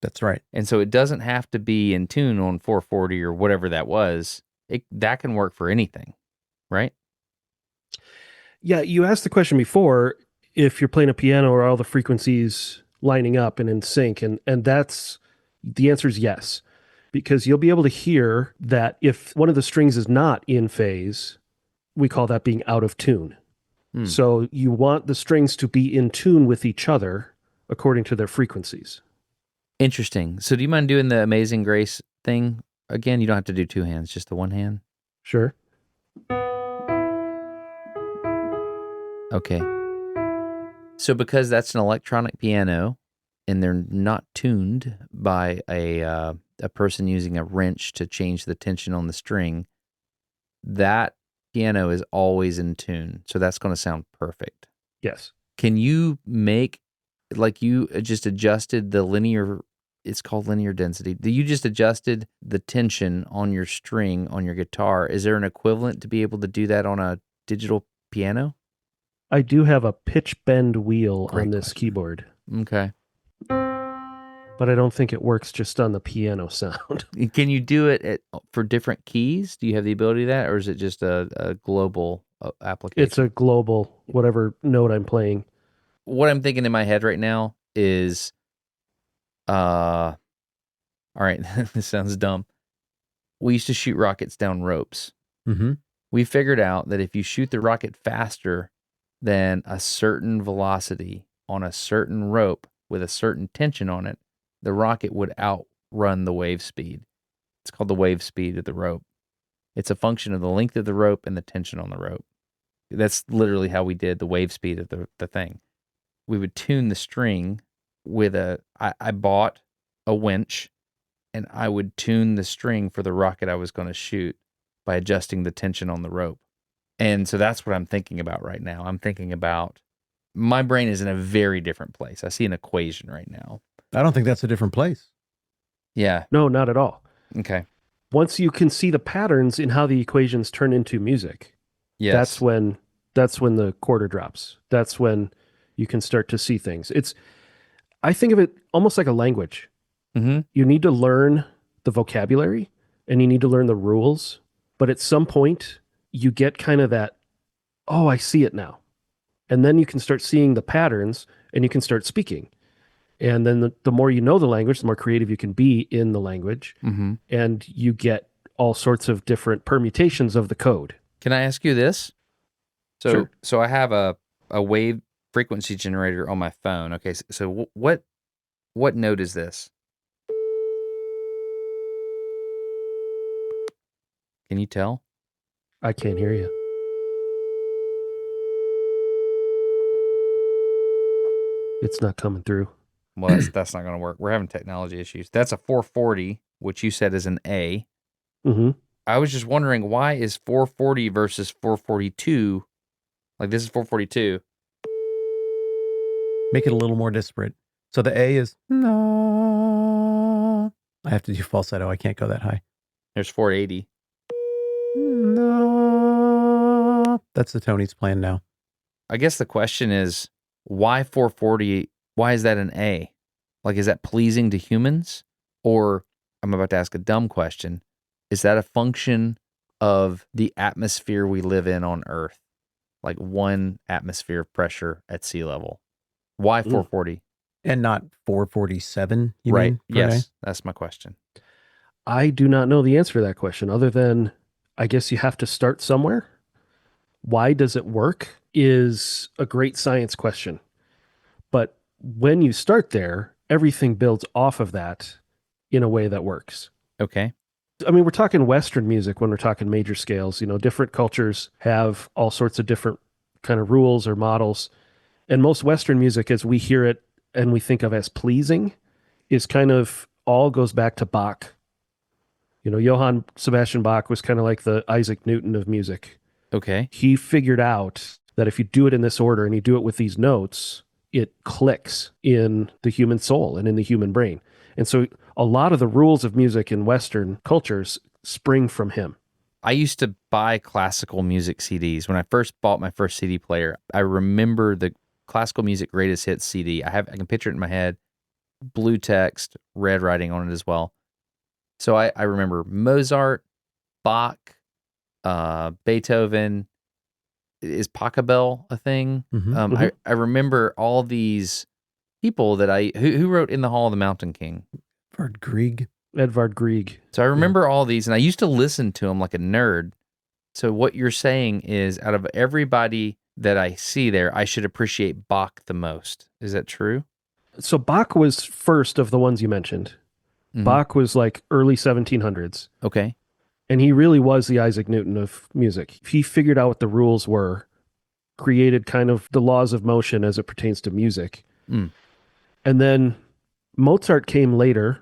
That's right. And so it doesn't have to be in tune on 440 or whatever that was. That can work for anything, right? Yeah, you asked the question before if you're playing a piano or all the frequencies lining up and in sync, and that's the answer is yes, because you'll be able to hear that if one of the strings is not in phase, we call that being out of tune. So you want the strings to be in tune with each other according to their frequencies. Interesting. So do you mind doing the Amazing Grace thing again? You don't have to do two hands, just the one hand. Sure. Okay. So because that's an electronic piano and they're not tuned by a person using a wrench to change the tension on the string, that piano is always in tune. So that's going to sound perfect. Yes. Can you make, like you just adjusted the linear, it's called linear density. You just adjusted the tension on your string on your guitar. Is there an equivalent to be able to do that on a digital piano? I do have a pitch bend wheel Great on this question. keyboard, Okay. but I don't think it works just on the piano sound. Can you do it for different keys? Do you have the ability to that, or is it just a global application? It's a global, whatever note I'm playing. What I'm thinking in my head right now is, all right, this sounds dumb. We used to shoot rockets down ropes. Mm-hmm. We figured out that if you shoot the rocket faster than a certain velocity on a certain rope with a certain tension on it, the rocket would outrun the wave speed. It's called the wave speed of the rope. It's a function of the length of the rope and the tension on the rope. That's literally how we did the wave speed of the thing. We would tune the string with I bought a winch and I would tune the string for the rocket I was going to shoot by adjusting the tension on the rope. And so that's what I'm thinking about right now. I'm thinking about, my brain is in a very different place. I see an equation right now. I don't think that's a different place. Yeah. No, not at all. Okay. Once you can see the patterns in how the equations turn into music, Yes. that's when the quarter drops. That's when you can start to see things. I think of it almost like a language. Mm-hmm. You need to learn the vocabulary and you need to learn the rules, but at some point you get kind of that, oh, I see it now. And then you can start seeing the patterns and you can start speaking. And then the more you know the language, the more creative you can be in the language. Mm-hmm. And you get all sorts of different permutations of the code. Can I ask you this? Sure. So I have a wave frequency generator on my phone. Okay. So what note is this? Can you tell? I can't hear you. It's not coming through. Well, that's not going to work. We're having technology issues. That's a 440, which you said is an A. Mm-hmm. I was just wondering, why is 440 versus 442? Like, this is 442. Make it a little more disparate. So the A is no. I have to do falsetto. I can't go that high. There's 480. No. That's the tone he's playing now. I guess the question is, why 440? Why is that an A? Like, is that pleasing to humans? Or, I'm about to ask a dumb question, is that a function of the atmosphere we live in on Earth? Like 1 atmosphere of pressure at sea level. Why 440? And not 447, you Right. mean? Yes, that's my question. I do not know the answer to that question, other than I guess you have to start somewhere. Why does it work is a great science question. But when you start there, everything builds off of that in a way that works. Okay. I mean, we're talking Western music when we're talking major scales. You know, different cultures have all sorts of different kind of rules or models. And most Western music, as we hear it and we think of as pleasing, is kind of all goes back to Bach. You know, Johann Sebastian Bach was kind of like the Isaac Newton of music. Okay. He figured out that if you do it in this order and you do it with these notes, it clicks in the human soul and in the human brain. And so a lot of the rules of music in Western cultures spring from him. I used to buy classical music CDs. When I first bought my first CD player, I remember the classical music greatest hits CD. I can picture it in my head, blue text, red writing on it as well. So I remember Mozart, Bach, Beethoven. Is Pachelbel a thing? I remember all these people that who wrote In the Hall of the Mountain King. Edvard Grieg. So I remember all these, and I used to listen to them like a nerd. So what you're saying is, out of everybody that I see there, I should appreciate Bach the most. Is that true? So Bach was first of the ones you mentioned. Bach was like early 1700s. Okay. And he really was the Isaac Newton of music. He figured out what the rules were, created kind of the laws of motion as it pertains to music. And then Mozart came later,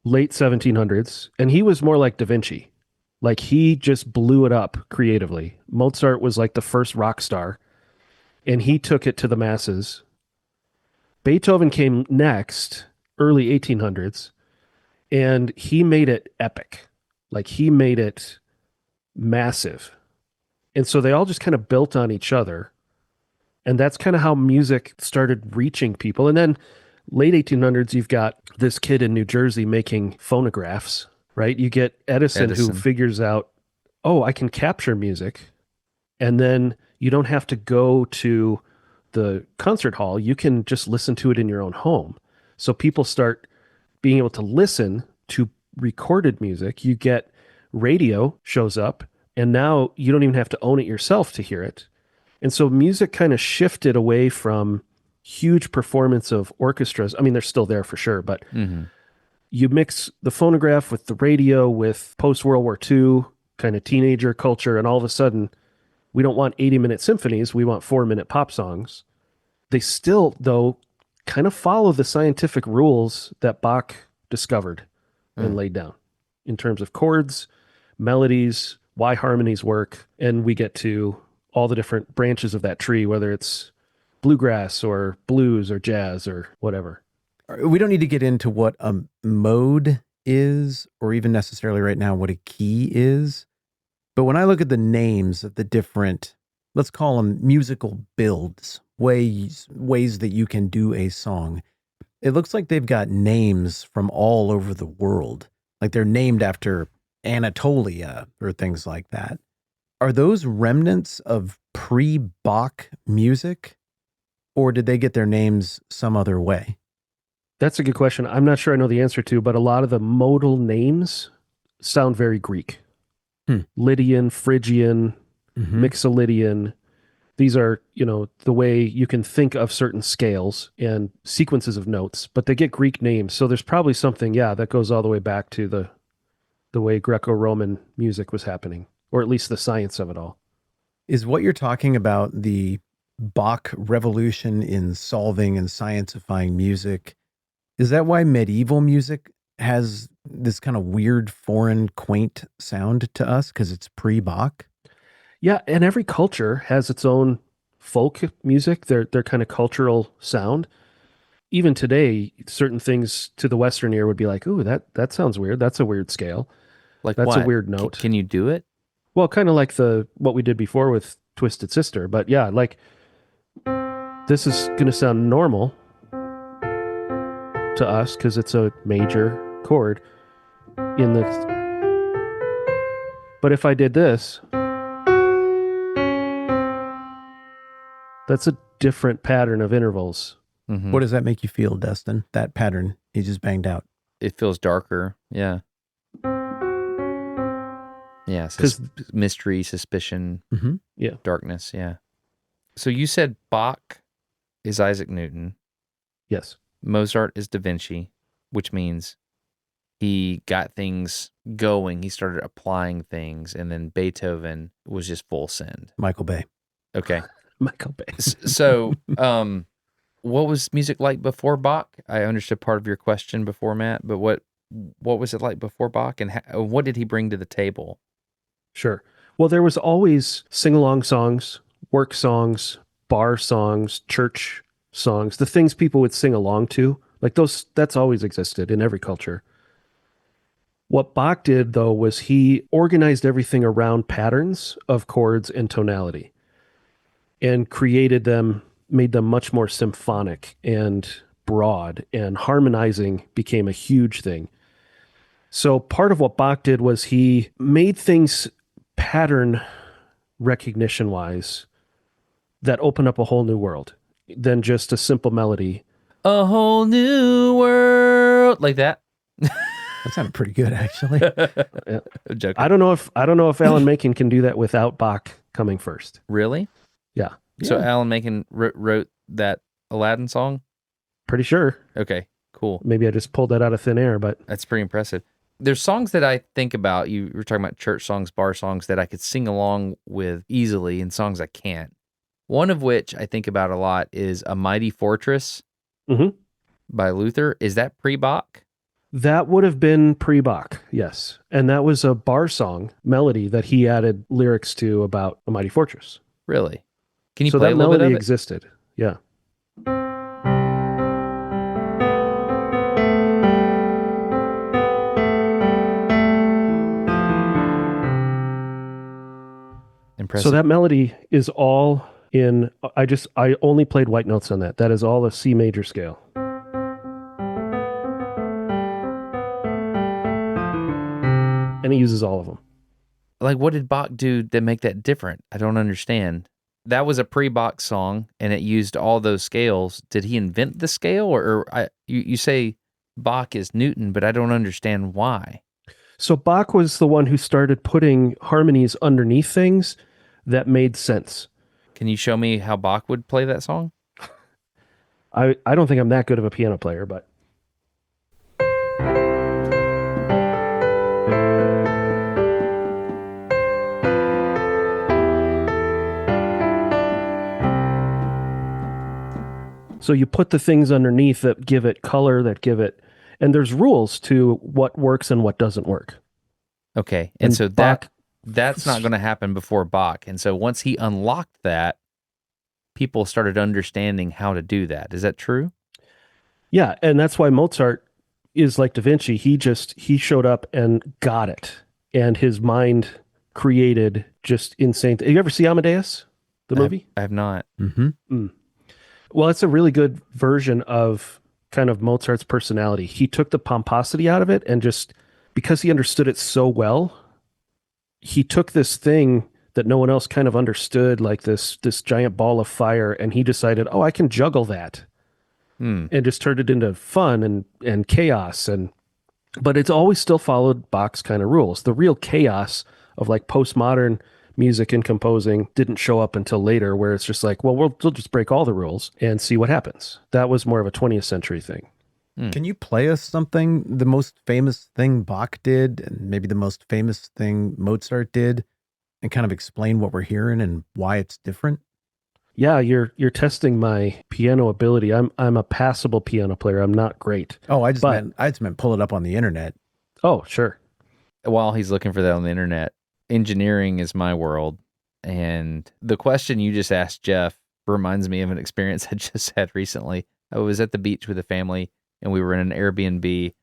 late 1700s, and he was more like Da Vinci. Like, he just blew it up creatively. Mozart was like the first rock star, and he took it to the masses. Beethoven came next, early 1800s, and he made it epic. Like, he made it massive. And so they all just kind of built on each other. And that's kind of how music started reaching people. And then late 1800s, you've got this kid in New Jersey making phonographs, right? You get Edison, who figures out, oh, I can capture music. And then you don't have to go to the concert hall. You can just listen to it in your own home. So people start being able to listen to recorded music. You get radio shows up, and now you don't even have to own it yourself to hear it. And so music kind of shifted away from huge performance of orchestras. I mean, they're still there for sure, but you mix the phonograph with the radio with post-World War II kind of teenager culture, and all of a sudden we don't want 80-minute symphonies, we want 4-minute pop songs. They still, though, kind of follow the scientific rules that Bach discovered and laid down in terms of chords, melodies, why harmonies work, and we get to all the different branches of that tree, whether it's bluegrass or blues or jazz or whatever. We don't need to get into what a mode is, or even necessarily right now what a key is. But when I look at the names of the different, let's call them musical builds, ways that you can do a song, it looks like they've got names from all over the world. Like they're named after Anatolia or things like that. Are those remnants of pre-Bach music, or did they get their names some other way? That's a good question. I'm not sure I know the answer to, but a lot of the modal names sound very Greek. Lydian, Phrygian, Mixolydian. These are, the way you can think of certain scales and sequences of notes, but they get Greek names. So there's probably something, that goes all the way back to the way Greco-Roman music was happening, or at least the science of it all. Is what you're talking about the Bach revolution in solving and sciencifying music? Is that why medieval music has this kind of weird, foreign, quaint sound to us? Because it's pre-Bach? Yeah, and every culture has its own folk music, their kind of cultural sound. Even today, certain things to the Western ear would be like, ooh, that sounds weird. That's a weird scale. Like that's what? A weird note. Can you do it? Well, kind of like what we did before with Twisted Sister. But yeah, like this is going to sound normal to us because it's a major chord in the. But if I did this, that's a different pattern of intervals. What does that make you feel, Dustin? That pattern you just banged out. It feels darker. Yeah. Yeah. Mystery, suspicion, darkness. Yeah. So you said Bach is Isaac Newton. Yes. Mozart is Da Vinci, which means he got things going. He started applying things. And then Beethoven was just full send. Michael Bay. Okay. Michael Bay. So, what was music like before Bach? I understood part of your question before, Matt, but what was it like before Bach, and what did he bring to the table? Sure. Well, there was always sing-along songs, work songs, bar songs, church songs, the things people would sing along to Like that's always existed in every culture. What Bach did, though, was he organized everything around patterns of chords and tonality and made them much more symphonic and broad, and harmonizing became a huge thing. So part of what Bach did was he made things pattern recognition wise that open up a whole new world than just a simple melody. A whole new world, like that. That sounded pretty good, actually. Yeah. I'm joking. I don't know if Alan Menken can do that without Bach coming first. Really? Yeah. So Yeah. Alan Menken wrote that Aladdin song? Pretty sure. Okay, cool. Maybe I just pulled that out of thin air, but That's pretty impressive. There's songs that I think about, you were talking about church songs, bar songs, that I could sing along with easily, and songs I can't. One of which I think about a lot is A Mighty Fortress Mhm. by Luther. Is that pre-Bach? that would have been pre-Bach, yes. And that was a bar song melody that he added lyrics to about A Mighty Fortress. Really? Can you So play that a little bit melody of it? existed. Yeah. Impressive. So that melody is all in, I only played white notes on that. That is all a C major scale. And he uses all of them. Like, what did Bach do to make that different? I don't understand. That was a pre-Bach song, and it used all those scales. Did he invent the scale, you say Bach is Newton, but I don't understand why. So Bach was the one who started putting harmonies underneath things that made sense. Can you show me how Bach would play that song? I don't think I'm that good of a piano player, but so you put the things underneath that give it color, and there's rules to what works and what doesn't work. Okay, and so Bach, that's not going to happen before Bach. And so once he unlocked that, people started understanding how to do that. Is that true? yeah, and that's why Mozart is like Da Vinci. He showed up and got it, and his mind created just insane. You ever see Amadeus, the movie? I have not. Mm-hmm. Well, it's a really good version of kind of Mozart's personality. He took the pomposity out of it, and just because he understood it so well, he took this thing that no one else kind of understood, like this giant ball of fire, and he decided, oh, I can juggle that, and just turned it into fun and chaos. But it's always still followed Bach's kind of rules. The real chaos of like postmodern music and composing didn't show up until later, where it's just like, well, we'll just break all the rules and see what happens. That was more of a 20th century thing. Can you play us something, the most famous thing Bach did, and maybe the most famous thing Mozart did, and kind of explain what we're hearing and why it's different? Yeah, you're testing my piano ability. I'm a passable piano player. I'm not great. Oh, I just meant pull it up on the internet. Oh, sure. While he's looking for that on the internet, engineering is my world. And the question you just asked, Jeff, reminds me of an experience I just had recently. I was at the beach with a family, and we were in an Airbnb,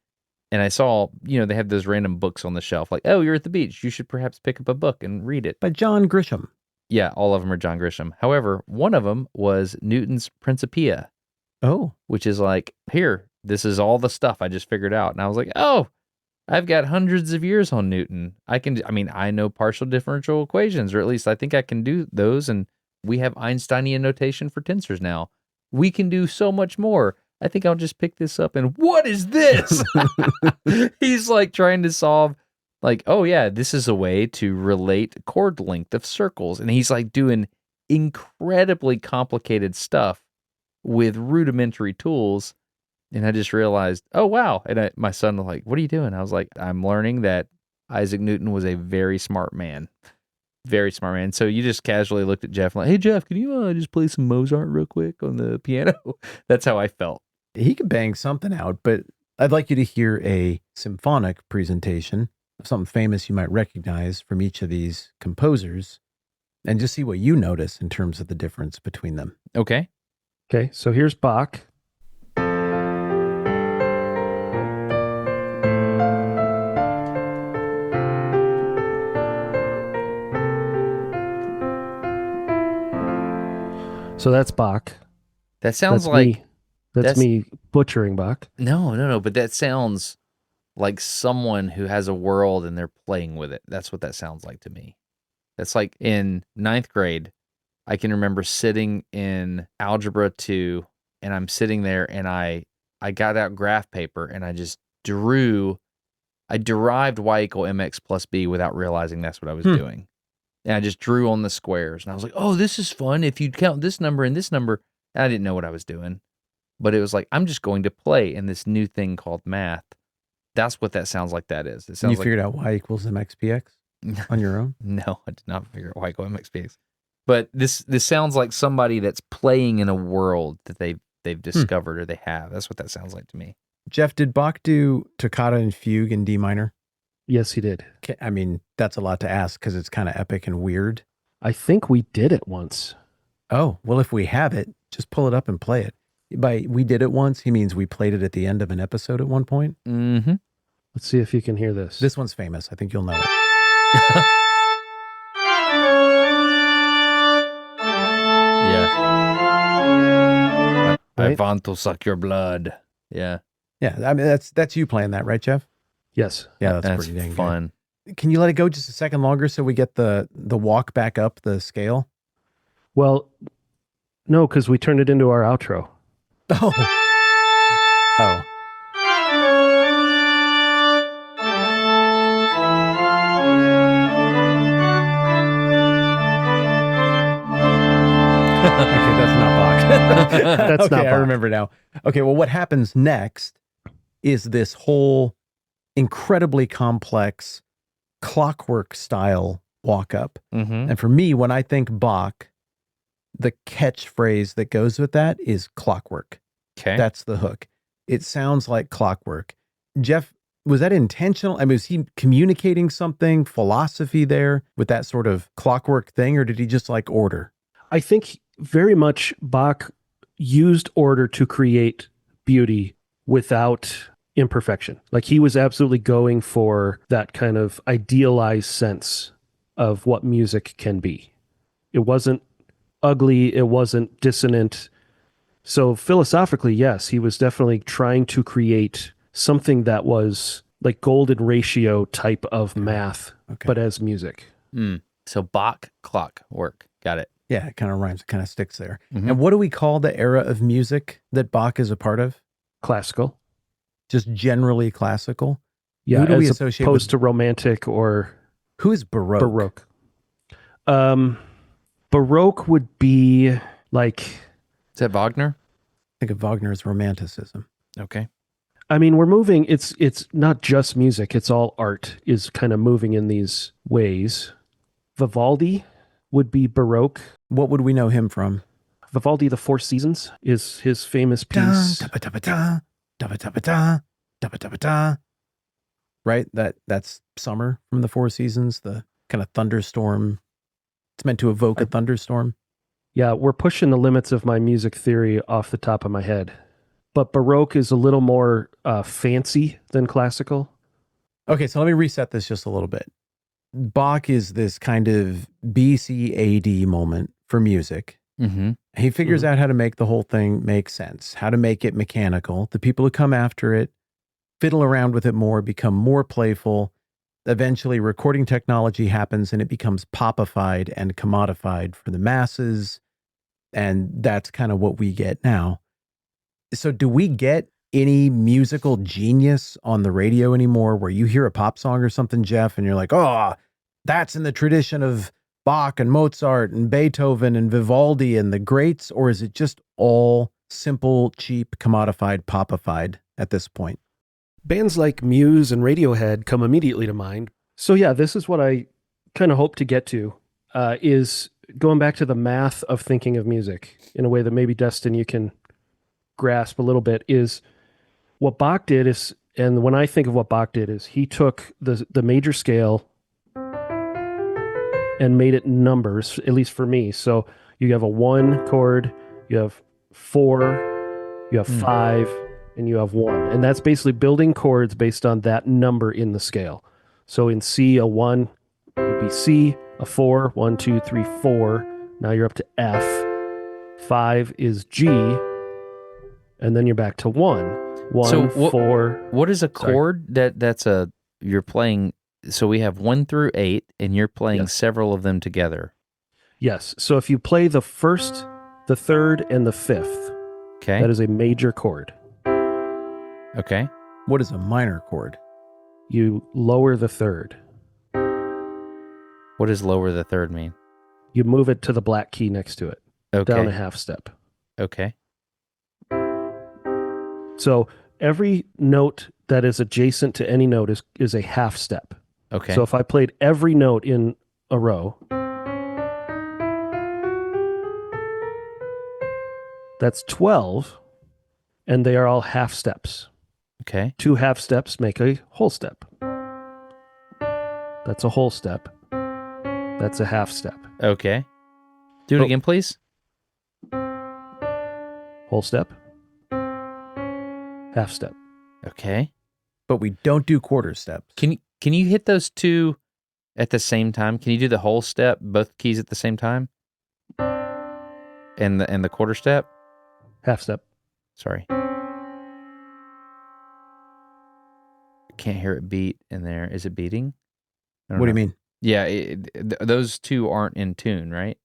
and I saw, they have those random books on the shelf, like, oh, you're at the beach, you should perhaps pick up a book and read it. By John Grisham. Yeah, all of them are John Grisham. However, one of them was Newton's Principia. Oh. Which is like, here, this is all the stuff I just figured out. And I was like, oh, I've got hundreds of years on Newton. I know partial differential equations, or at least I think I can do those. And we have Einsteinian notation for tensors now. We can do so much more. I think I'll just pick this up. And what is this? He's like trying to solve, like, oh yeah, this is a way to relate chord length of circles. And he's like doing incredibly complicated stuff with rudimentary tools. And I just realized, oh, wow. And my son was like, what are you doing? I was like, I'm learning that Isaac Newton was a very smart man. Very smart man. So you just casually looked at Jeff and like, hey, Jeff, can you just play some Mozart real quick on the piano? That's how I felt. He could bang something out, but I'd like you to hear a symphonic presentation of something famous you might recognize from each of these composers, and just see what you notice in terms of the difference between them. Okay. Okay, so here's Bach. So that's Bach. That sounds That's like me. That's me butchering Bach. no, but that sounds like someone who has a world and they're playing with it. That's what that sounds like to me. That's like in ninth grade, I can remember sitting in Algebra 2, and I'm sitting there, and I got out graph paper, and I just I derived y equal mx plus b without realizing that's what I was doing. And I just drew on the squares, and I was like, oh, this is fun. If you count this number and this number, and I didn't know what I was doing. But it was like, I'm just going to play in this new thing called math. That's what that sounds like that is. It sounds You figured out y equals mxpx on your own? No, I did not figure out y equal mxpx. But this sounds like somebody that's playing in a world that they've discovered or they have. That's what that sounds like to me. Jeff, did Bach do Toccata and Fugue in D minor? Yes, he did. I mean, that's a lot to ask because it's kind of epic and weird. I think we did it once. Oh, well, if we have it, just pull it up and play it. By we did it once, he means we played it at the end of an episode at one point. Mm-hmm. Let's see if you can hear this. This one's famous. I think you'll know it. Yeah. I Right? want to suck your blood. Yeah. Yeah, I mean, that's you playing that, right, Jeff? Yes. Yeah, that's That's pretty dang fun. good. Can you let it go just a second longer so we get the walk back up the scale? Well, no, because we turned it into our outro. Oh. Oh. Okay, that's not Bach. That's okay, not I Bach. remember now. Okay, well, what happens next is this whole incredibly complex clockwork style walk up. Mm-hmm. And for me, when I think Bach, the catchphrase that goes with that is clockwork. Okay. That's the hook. It sounds like clockwork. Jeff, was that intentional? I mean, was he communicating something, philosophy there with that sort of clockwork thing, or did he just like order? I think very much Bach used order to create beauty without imperfection. Like he was absolutely going for that kind of idealized sense of what music can be. It wasn't ugly, it wasn't dissonant. So philosophically, yes, he was definitely trying to create something that was like golden ratio type of math, Okay. but as music. So Bach clockwork. Got it. Yeah, it kind of rhymes, it kind of sticks there. Mhm. And what do we call the era of music that Bach is a part of? Classical. Just generally classical? Yeah, Who do we as associate opposed with? to romantic or Who is Baroque? Baroque. Baroque would be like, Is that Wagner? Think of Wagner's romanticism. Okay. I mean, we're moving. It's not just music. It's all art is kind of moving in these ways. Vivaldi would be Baroque. What would we know him from? Vivaldi, The Four Seasons is his famous piece. Da-ba-da-ba-da, da-ba-da-ba-da, da-ba-da-ba-da. Right? That's summer from the Four Seasons, the kind of thunderstorm. It's meant to evoke a thunderstorm. Yeah, we're pushing the limits of my music theory off the top of my head. But Baroque is a little more fancy than classical. Okay, so let me reset this just a little bit. Bach is this kind of BC AD moment for music. Mm-hmm. He figures out how to make the whole thing make sense, how to make it mechanical. The people who come after it fiddle around with it more, become more playful. Eventually, recording technology happens and it becomes popified and commodified for the masses. And that's kind of what we get now. So do we get any musical genius on the radio anymore where you hear a pop song or something, Jeff, and you're like, oh, that's in the tradition of Bach and Mozart and Beethoven and Vivaldi and the greats? Or is it just all simple, cheap, commodified, popified at this point? Bands like Muse and Radiohead come immediately to mind. So yeah, this is what I kind of hope to get to, is going back to the math of thinking of music in a way that maybe, Destin, you can grasp a little bit, is what Bach did is, and when I think of what Bach did is he took the major scale and made it numbers, at least for me. So you have a 1 chord, you have 4, you have 5, and you have 1. And that's basically building chords based on that number in the scale. So in C, a 1 would be C, a 4, 1, 2, 3, 4. Now you're up to F. 5 is G, and then you're back to 1. 1, So 4. What is a Sorry. chord you're playing? So we have 1 through 8, and you're playing Yes. several of them together. Yes. So if you play the first, the third, and the fifth, Okay. that is a major chord. Okay. What is a minor chord? You lower the third. What does lower the third mean? You move it to the black key next to it, Okay. down a half step. Okay. So every note that is adjacent to any note is a half step. Okay. So if I played every note in a row, that's 12, and they are all half steps. Okay. 2 half steps make a whole step. That's a whole step. That's a half step. Okay. Do it Oh. again, please. Whole step. Half step. Okay. But we don't do quarter steps. Can you hit those two at the same time? Can you do the whole step, both keys at the same time? And the quarter step? Half step. Sorry. Can't hear it beat in there. Is it beating? I don't What do you know. mean? Yeah, those two aren't in tune, right?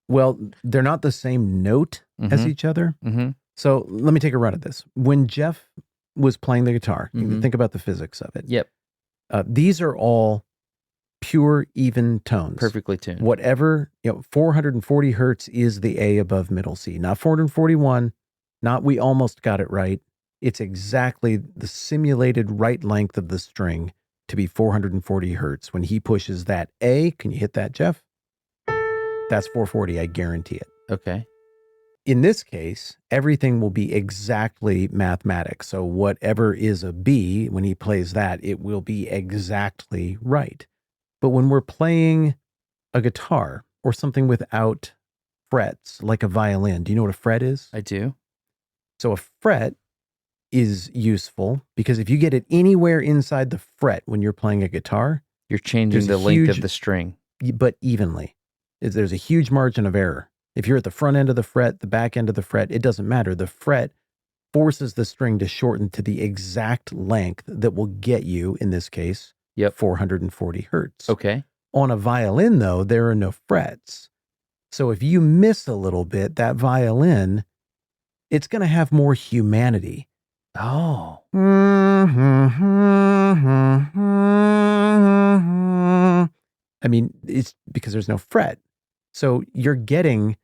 Well, they're not the same note as Mhm. each other. Mm-hmm. So let me take a run at this. When Jeff was playing the guitar, you can Mhm. think about the physics of it. Yep. These are all pure even tones. Perfectly tuned. Whatever, 440 hertz is the A above middle C, not 441, not we almost got it right. It's exactly the simulated right length of the string to be 440 hertz. When he pushes that A, can you hit that, Jeff? That's 440, I guarantee it. Okay. In this case, everything will be exactly mathematics. So whatever is a B, when he plays that, it will be exactly right. But when we're playing a guitar or something without frets, like a violin, do you know what a fret is? I do. So a fret is useful because if you get it anywhere inside the fret when you're playing a guitar, You're changing There's the a length huge- of the string. but evenly, there's a huge margin of error. If you're at the front end of the fret, the back end of the fret, it doesn't matter. The fret forces the string to shorten to the exact length that will get you, in this case, Yep. 440 hertz. Okay. On a violin, though, there are no frets. So if you miss a little bit, that violin, it's going to have more humanity. Oh. I mean, it's because there's no fret. So you're getting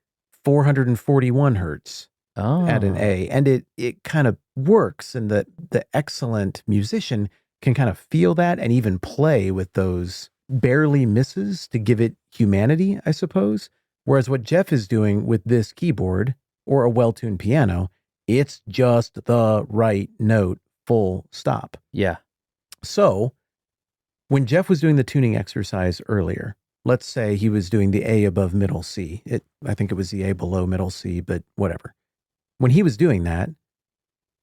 441 hertz Oh. at an A, and it kind of works, and the excellent musician can kind of feel that and even play with those barely misses to give it humanity, I suppose. Whereas what Jeff is doing with this keyboard or a well-tuned piano, it's just the right note, full stop. Yeah. So when Jeff was doing the tuning exercise earlier, let's say he was doing the A above middle C. I think it was the A below middle C, but whatever. When he was doing that,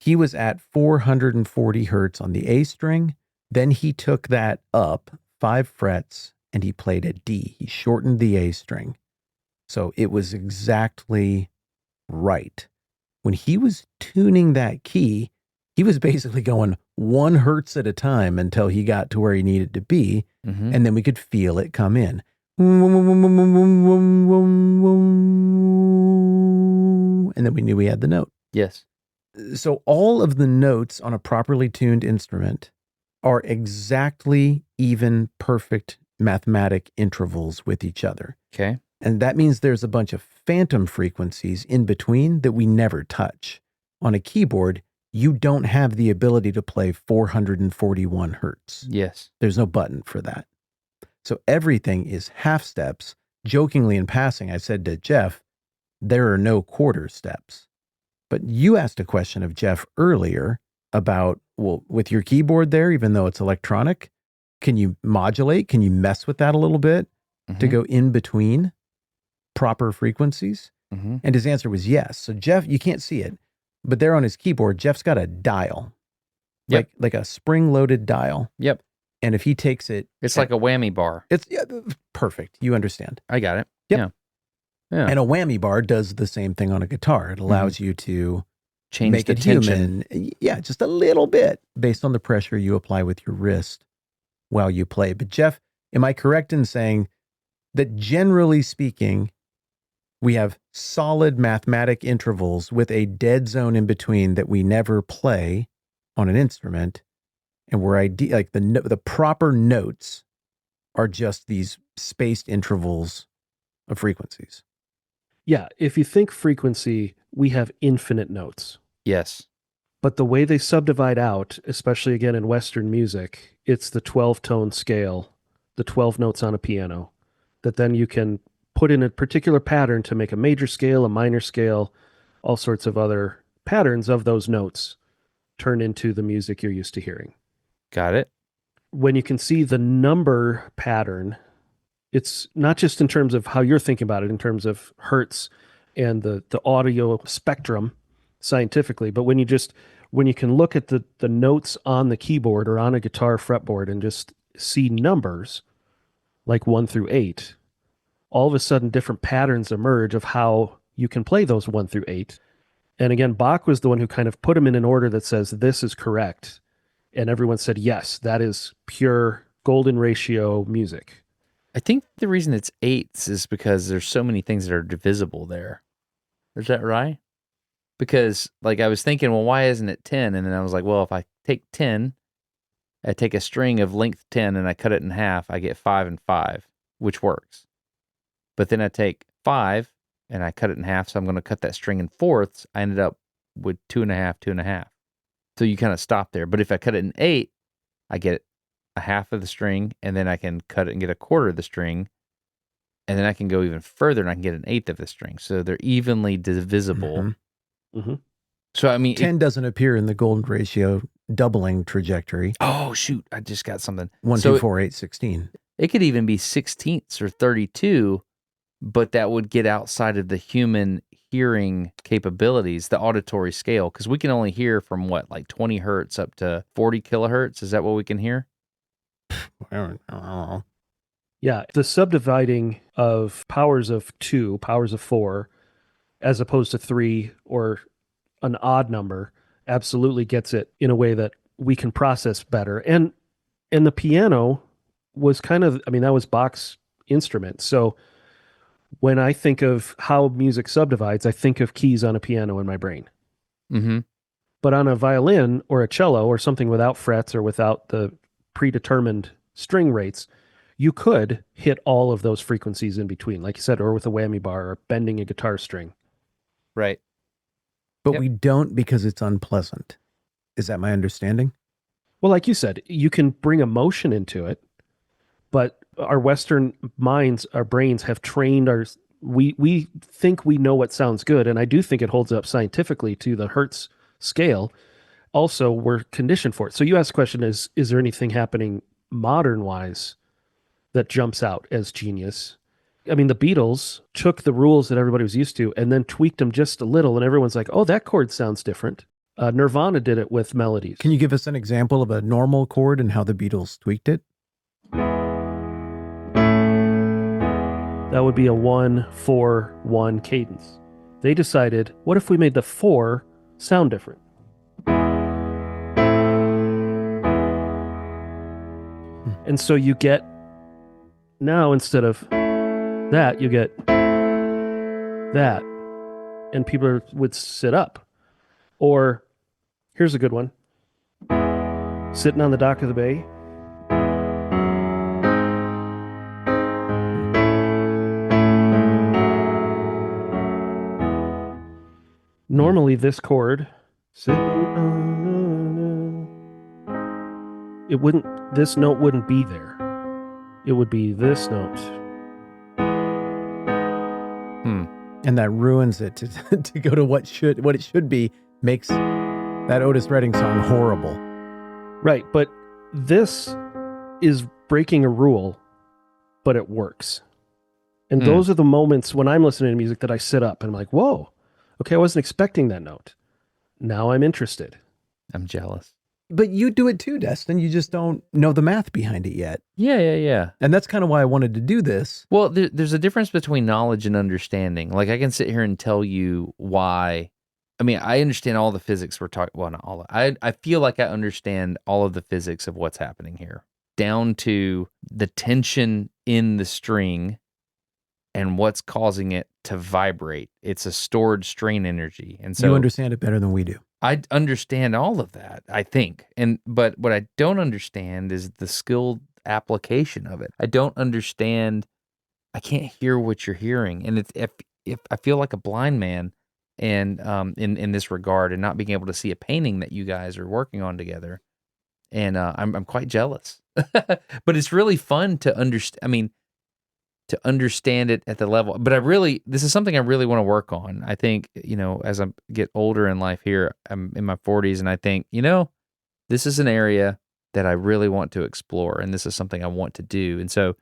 he was at 440 hertz on the A string. Then he took that up 5 frets and he played a D. He shortened the A string. So it was exactly right. When he was tuning that key, he was basically going 1 hertz at a time until he got to where he needed to be. Mm-hmm. And then we could feel it come in. And then we knew we had the note. Yes. So all of the notes on a properly tuned instrument are exactly even perfect mathematic intervals with each other. Okay. And that means there's a bunch of phantom frequencies in between that we never touch. On a keyboard, you don't have the ability to play 441 hertz. Yes. There's no button for that. So everything is half steps. Jokingly in passing, I said to Jeff, there are no quarter steps. But you asked a question of Jeff earlier about, well, with your keyboard there, even though it's electronic, can you modulate? Can you mess with that a little bit to go in between proper frequencies? Mm-hmm. And his answer was yes. So Jeff, you can't see it, but there on his keyboard, Jeff's got a dial, Yep. like a spring-loaded dial. Yep. And if he takes it, It's like a whammy bar. it's perfect. You understand. I got it. Yep. Yeah. Yeah. And a whammy bar does the same thing on a guitar. It allows you to Change make the it tension. human. Yeah, just a little bit based on the pressure you apply with your wrist while you play. But Jeff, am I correct in saying that generally speaking, we have solid mathematic intervals with a dead zone in between that we never play on an instrument, and where like the proper notes are just these spaced intervals of frequencies? Yeah, if you think frequency, we have infinite notes. Yes. But the way they subdivide out, especially again in Western music, it's the 12-tone scale, the 12 notes on a piano, that then you can put in a particular pattern to make a major scale, a minor scale, all sorts of other patterns of those notes turn into the music you're used to hearing. Got it. When you can see the number pattern, it's not just in terms of how you're thinking about it, in terms of hertz and the audio spectrum scientifically, but when you can look at the notes on the keyboard or on a guitar fretboard and just see numbers like 1 through 8, all of a sudden different patterns emerge of how you can play those 1 through 8. And again, Bach was the one who kind of put them in an order that says this is correct. And everyone said, yes, that is pure golden ratio music. I think the reason it's eighths is because there's so many things that are divisible there. Is that right? Because like I was thinking, well, why isn't it 10? And then I was like, well, if I take 10, I take a string of length 10 and I cut it in half, I get 5 and 5, which works. But then I take 5 and I cut it in half, so I'm going to cut that string in fourths. I ended up with 2.5, 2.5. So you kind of stop there. But if I cut it in 8, I get a half of the string, and then I can cut it and get a quarter of the string, and then I can go even further and I can get an eighth of the string. So they're evenly divisible. Mm-hmm. Mm-hmm. So I mean, 10 doesn't appear in the golden ratio doubling trajectory. Oh shoot! I just got something. 1, So 2, 4, 8, 16. It could even be 16ths or 32, but that would get outside of the human hearing capabilities, the auditory scale, because we can only hear from what, like 20 hertz up to 40 kilohertz. Is that what we can hear? I don't know. Yeah, the subdividing of powers of 2, powers of 4, as opposed to 3 or an odd number, absolutely gets it in a way that we can process better. And the piano was kind of, I mean, that was Bach's instrument. So when I think of how music subdivides, I think of keys on a piano in my brain. Mm-hmm. But on a violin or a cello or something without frets or without the predetermined string rates, you could hit all of those frequencies in between, like you said, or with a whammy bar or bending a guitar string. Right. But Yep. we don't because it's unpleasant. Is that my understanding? Well, like you said, you can bring emotion into it, but our Western minds, our brains have trained we think we know what sounds good, and I do think it holds up scientifically to the Hertz scale. Also, we're conditioned for it. So you asked the question, is there anything happening modern-wise that jumps out as genius? I mean, the Beatles took the rules that everybody was used to and then tweaked them just a little, and everyone's like, oh, that chord sounds different. Nirvana did it with melodies. Can you give us an example of a normal chord and how the Beatles tweaked it? That would be a 1-4-1 cadence. They decided, what if we made the 4 sound different? And so you get, now instead of that, you get that. And people would sit up. Or, here's a good one. Sitting on the dock of the bay. Normally this chord, sitting on the, this note wouldn't be there. It would be this note. And that ruins it to go to what it should be, makes that Otis Redding song horrible. Right, but this is breaking a rule, but it works. And those are the moments when I'm listening to music that I sit up and I'm like, whoa, okay, I wasn't expecting that note. Now I'm interested. I'm jealous. But you do it too, Destin. You just don't know the math behind it yet. Yeah. And that's kind of why I wanted to do this. Well, there's a difference between knowledge and understanding. Like, I can sit here and tell you why. I mean, I understand all the physics we're talking. Well, not all. I feel like I understand all of the physics of what's happening here, down to the tension in the string and what's causing it to vibrate. It's a stored strain energy, and so you understand it better than we do. I understand all of that, I think. But what I don't understand is the skilled application of it. I don't understand. I can't hear what you're hearing, and it's if I feel like a blind man, and in this regard, and not being able to see a painting that you guys are working on together, and I'm quite jealous. But it's really fun to understand. I mean, to understand it at the level. But this is something I really want to work on. I think, as I get older in life here, I'm in my 40s, and I think, this is an area that I really want to explore, and this is something I want to do. And so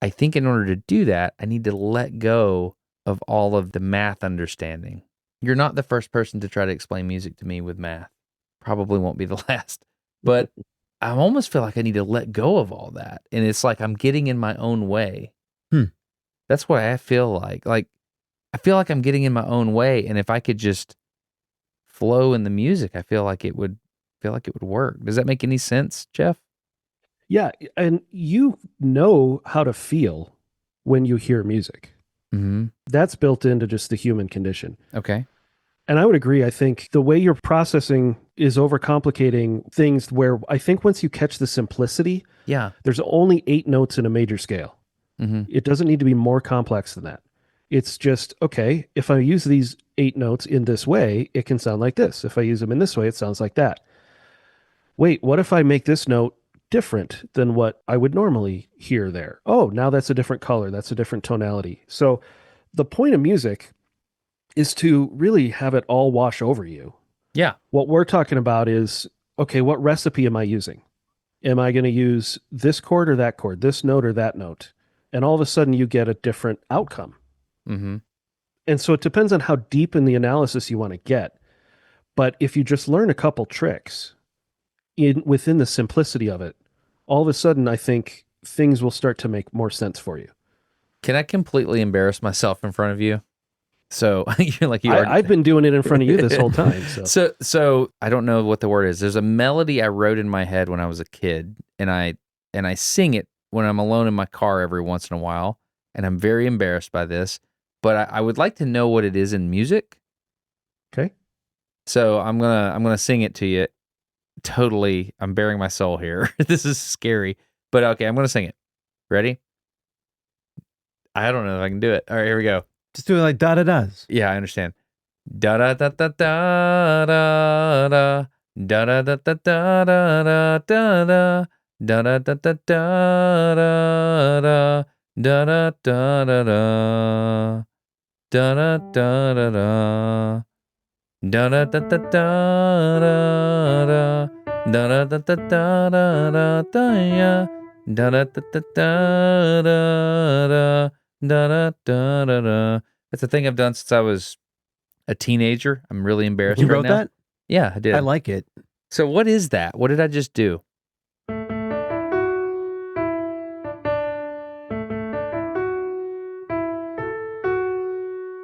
I think in order to do that, I need to let go of all of the math understanding. You're not the first person to try to explain music to me with math. Probably won't be the last. But I almost feel like I need to let go of all that. And it's like I'm getting in my own way. That's what I feel like. Like, I feel like I'm getting in my own way, and if I could just flow in the music, I feel like it would work. Does that make any sense, Jeff? Yeah, and you know how to feel when you hear music. Mm-hmm. That's built into just the human condition. Okay. And I would agree. I think the way you're processing is overcomplicating things, where I think once you catch the simplicity, there's only 8 notes in a major scale. Mm-hmm. It doesn't need to be more complex than that. It's just, okay, if I use these 8 notes in this way, it can sound like this. If I use them in this way, it sounds like that. Wait, what if I make this note different than what I would normally hear there? Oh, now that's a different color. That's a different tonality. So the point of music is to really have it all wash over you. Yeah. What we're talking about is, okay, what recipe am I using? Am I going to use this chord or that chord, this note or that note? And all of a sudden you get a different outcome. Mm-hmm. And so it depends on how deep in the analysis you want to get. But if you just learn a couple tricks within the simplicity of it, all of a sudden I think things will start to make more sense for you. Can I completely embarrass myself in front of you? So you're like, I've been doing it in front of you this whole time. So I don't know what the word is. There's a melody I wrote in my head when I was a kid, and I sing it when I'm alone in my car every once in a while, and I'm very embarrassed by this, but I would like to know what it is in music. Okay. So I'm gonna sing it to you. Totally, I'm bearing my soul here. This is scary, but okay, I'm gonna sing it. Ready? I don't know if I can do it. All right, here we go. Just do it like da-da-das. Yeah, I understand. Da-da-da-da-da-da-da. Da-da-da-da-da-da-da-da. Da-da-da-da-da-da-da. Da-da-da-da-da. Da-da-da-da-da. Da-da-da-da-da-da. Da-da-da-da-da-da-da. Da-da-da-da-da-da. Da-da-da-da-da. That's a thing I've done since I was a teenager. I'm really embarrassed You right wrote now. that? Yeah, I did. I like it. So what is that? What did I just do?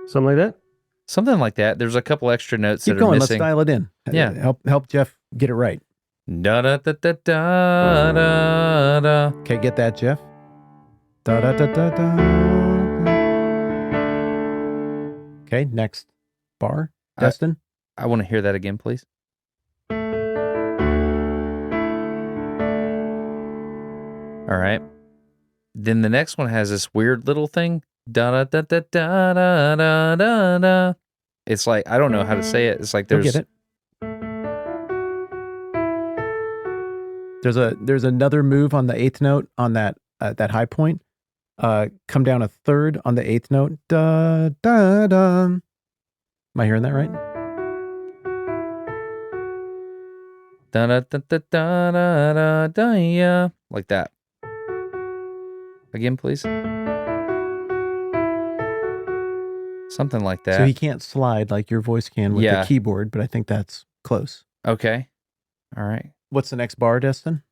Something like that? Something like that. There's a couple extra notes Keep that going. are Let's missing. dial it in. Yeah. Help Jeff get it right. Da-da-da-da-da-da. Okay, get that, Jeff. Da-da-da-da-da. Okay, next bar. Destin? I want to hear that again, please. All right. Then the next one has this weird little thing. Da-da-da-da-da-da-da-da. It's like, I don't know how to say it. It's like You'll there's... get it. There's another move on the 8th note on that high point. Come down a third on the 8th note. Da da da. Am I hearing that right? Da da da da da da da. Yeah, like that. Again, please. Something like that. So he can't slide like your voice can with the keyboard, but I think that's close. Okay. All right. What's the next bar, Destin?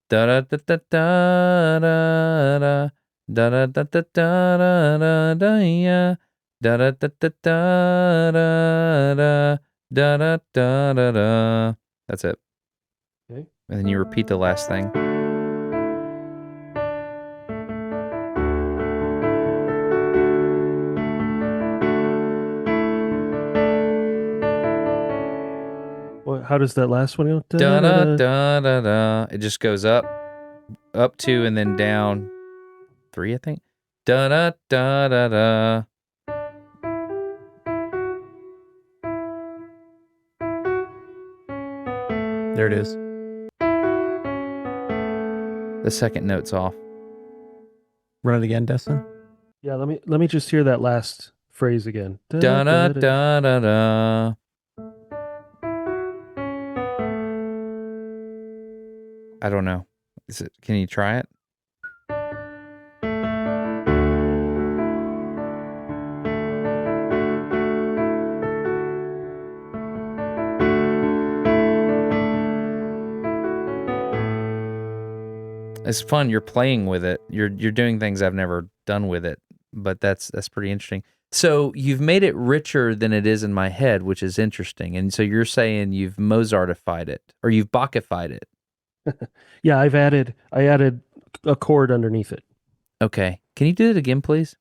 Da da da da da da da da da da da da da ya da da da da da da da da da da da. That's it. Okay. And then you repeat the last thing. How does that last one go? Da da da da da. It just goes up 2, and then down 3, I think. Da da da da da. There it is. The second note's off. Run it again, Destin. Yeah, let me just hear that last phrase again. Da da da da da. I don't know. Can you try it? It's fun. You're playing with it. You're doing things I've never done with it, but that's pretty interesting. So you've made it richer than it is in my head, which is interesting. And so you're saying you've Mozartified it, or you've Bachified it. Yeah, I added a chord underneath it. Okay. Can you do it again, please?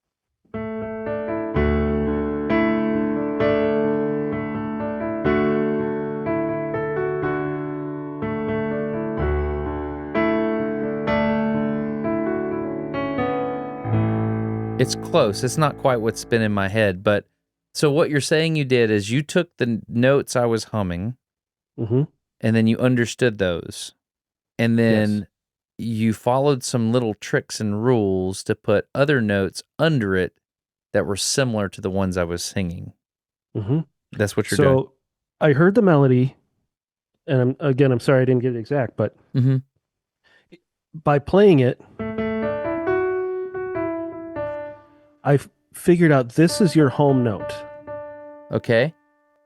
It's close. It's not quite what's been in my head, but so what you're saying you did is you took the notes I was humming, and then you understood those, and then you followed some little tricks and rules to put other notes under it that were similar to the ones I was singing. That's what you're doing. So I heard the melody, and I'm sorry I didn't get it exact, but by playing it, I figured out this is your home note. Okay.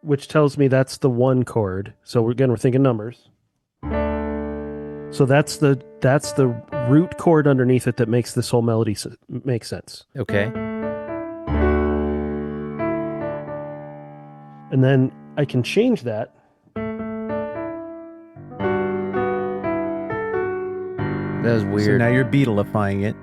Which tells me that's the one chord. So we're thinking numbers. So that's the root chord underneath it that makes this whole melody make sense. Okay. And then I can change that. That was weird. So now you're Beatlifying it.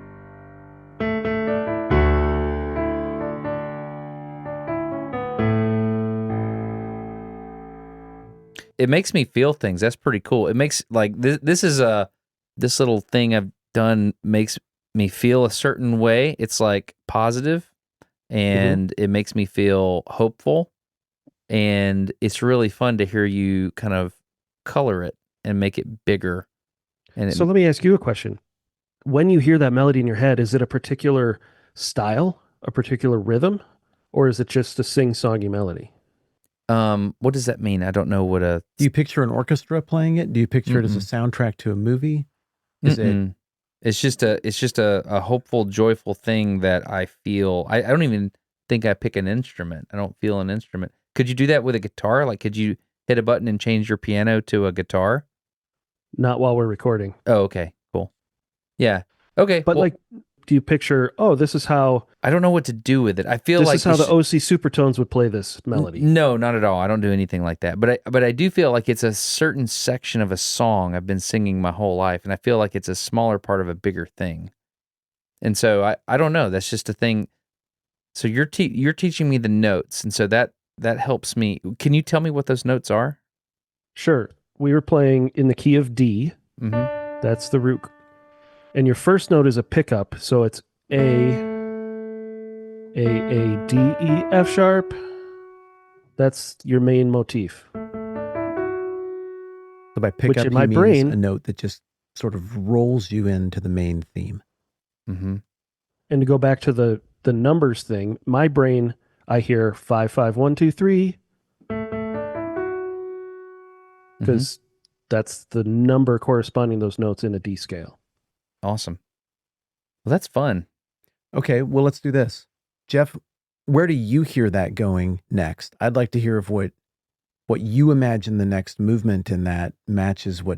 It makes me feel things. That's pretty cool. It makes like this little thing I've done makes me feel a certain way. It's like positive, and it makes me feel hopeful, and it's really fun to hear you kind of color it and make it bigger. And so let me ask you a question. When you hear that melody in your head, is it a particular style, a particular rhythm, or is it just a sing-songy melody? What does that mean? I don't know what a... Do you picture an orchestra playing it? Do you picture it as a soundtrack to a movie? Is it? It's just a hopeful, joyful thing that I feel. I don't even think I pick an instrument. I don't feel an instrument. Could you do that with a guitar? Like, could you hit a button and change your piano to a guitar? Not while we're recording. Oh, okay, cool. Yeah. Okay. But like, do you picture, this is how... I don't know what to do with it. I feel this like is how the OC Supertones would play this melody. No, not at all. I don't do anything like that. But I do feel like it's a certain section of a song I've been singing my whole life, and I feel like it's a smaller part of a bigger thing. And so I don't know. That's just a thing. So you're teaching me the notes, and so that helps me. Can you tell me what those notes are? Sure. We were playing in the key of D. That's the root. And your first note is a pickup, so it's A, D, E, F sharp. That's your main motif. So by pickup, in my brain, a note that just sort of rolls you into the main theme. And to go back to the numbers thing, my brain, I hear 5, 5, 1, 2, 3, because that's the number corresponding to those notes in a D scale. Awesome. Well, that's fun. Okay, well, let's do this. Jeff, where do you hear that going next? I'd like to hear of what you imagine the next movement in that matches what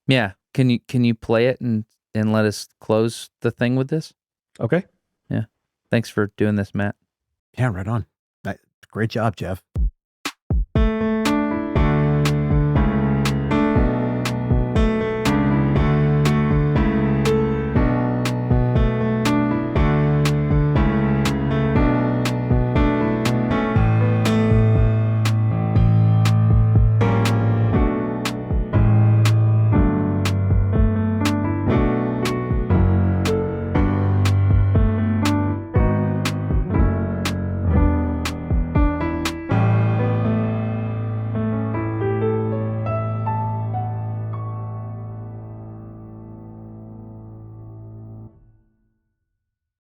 Yeah. Can you play it and let us close the thing with this? Okay. Yeah. Thanks for doing this, Matt. Yeah, right on. Great job, Jeff.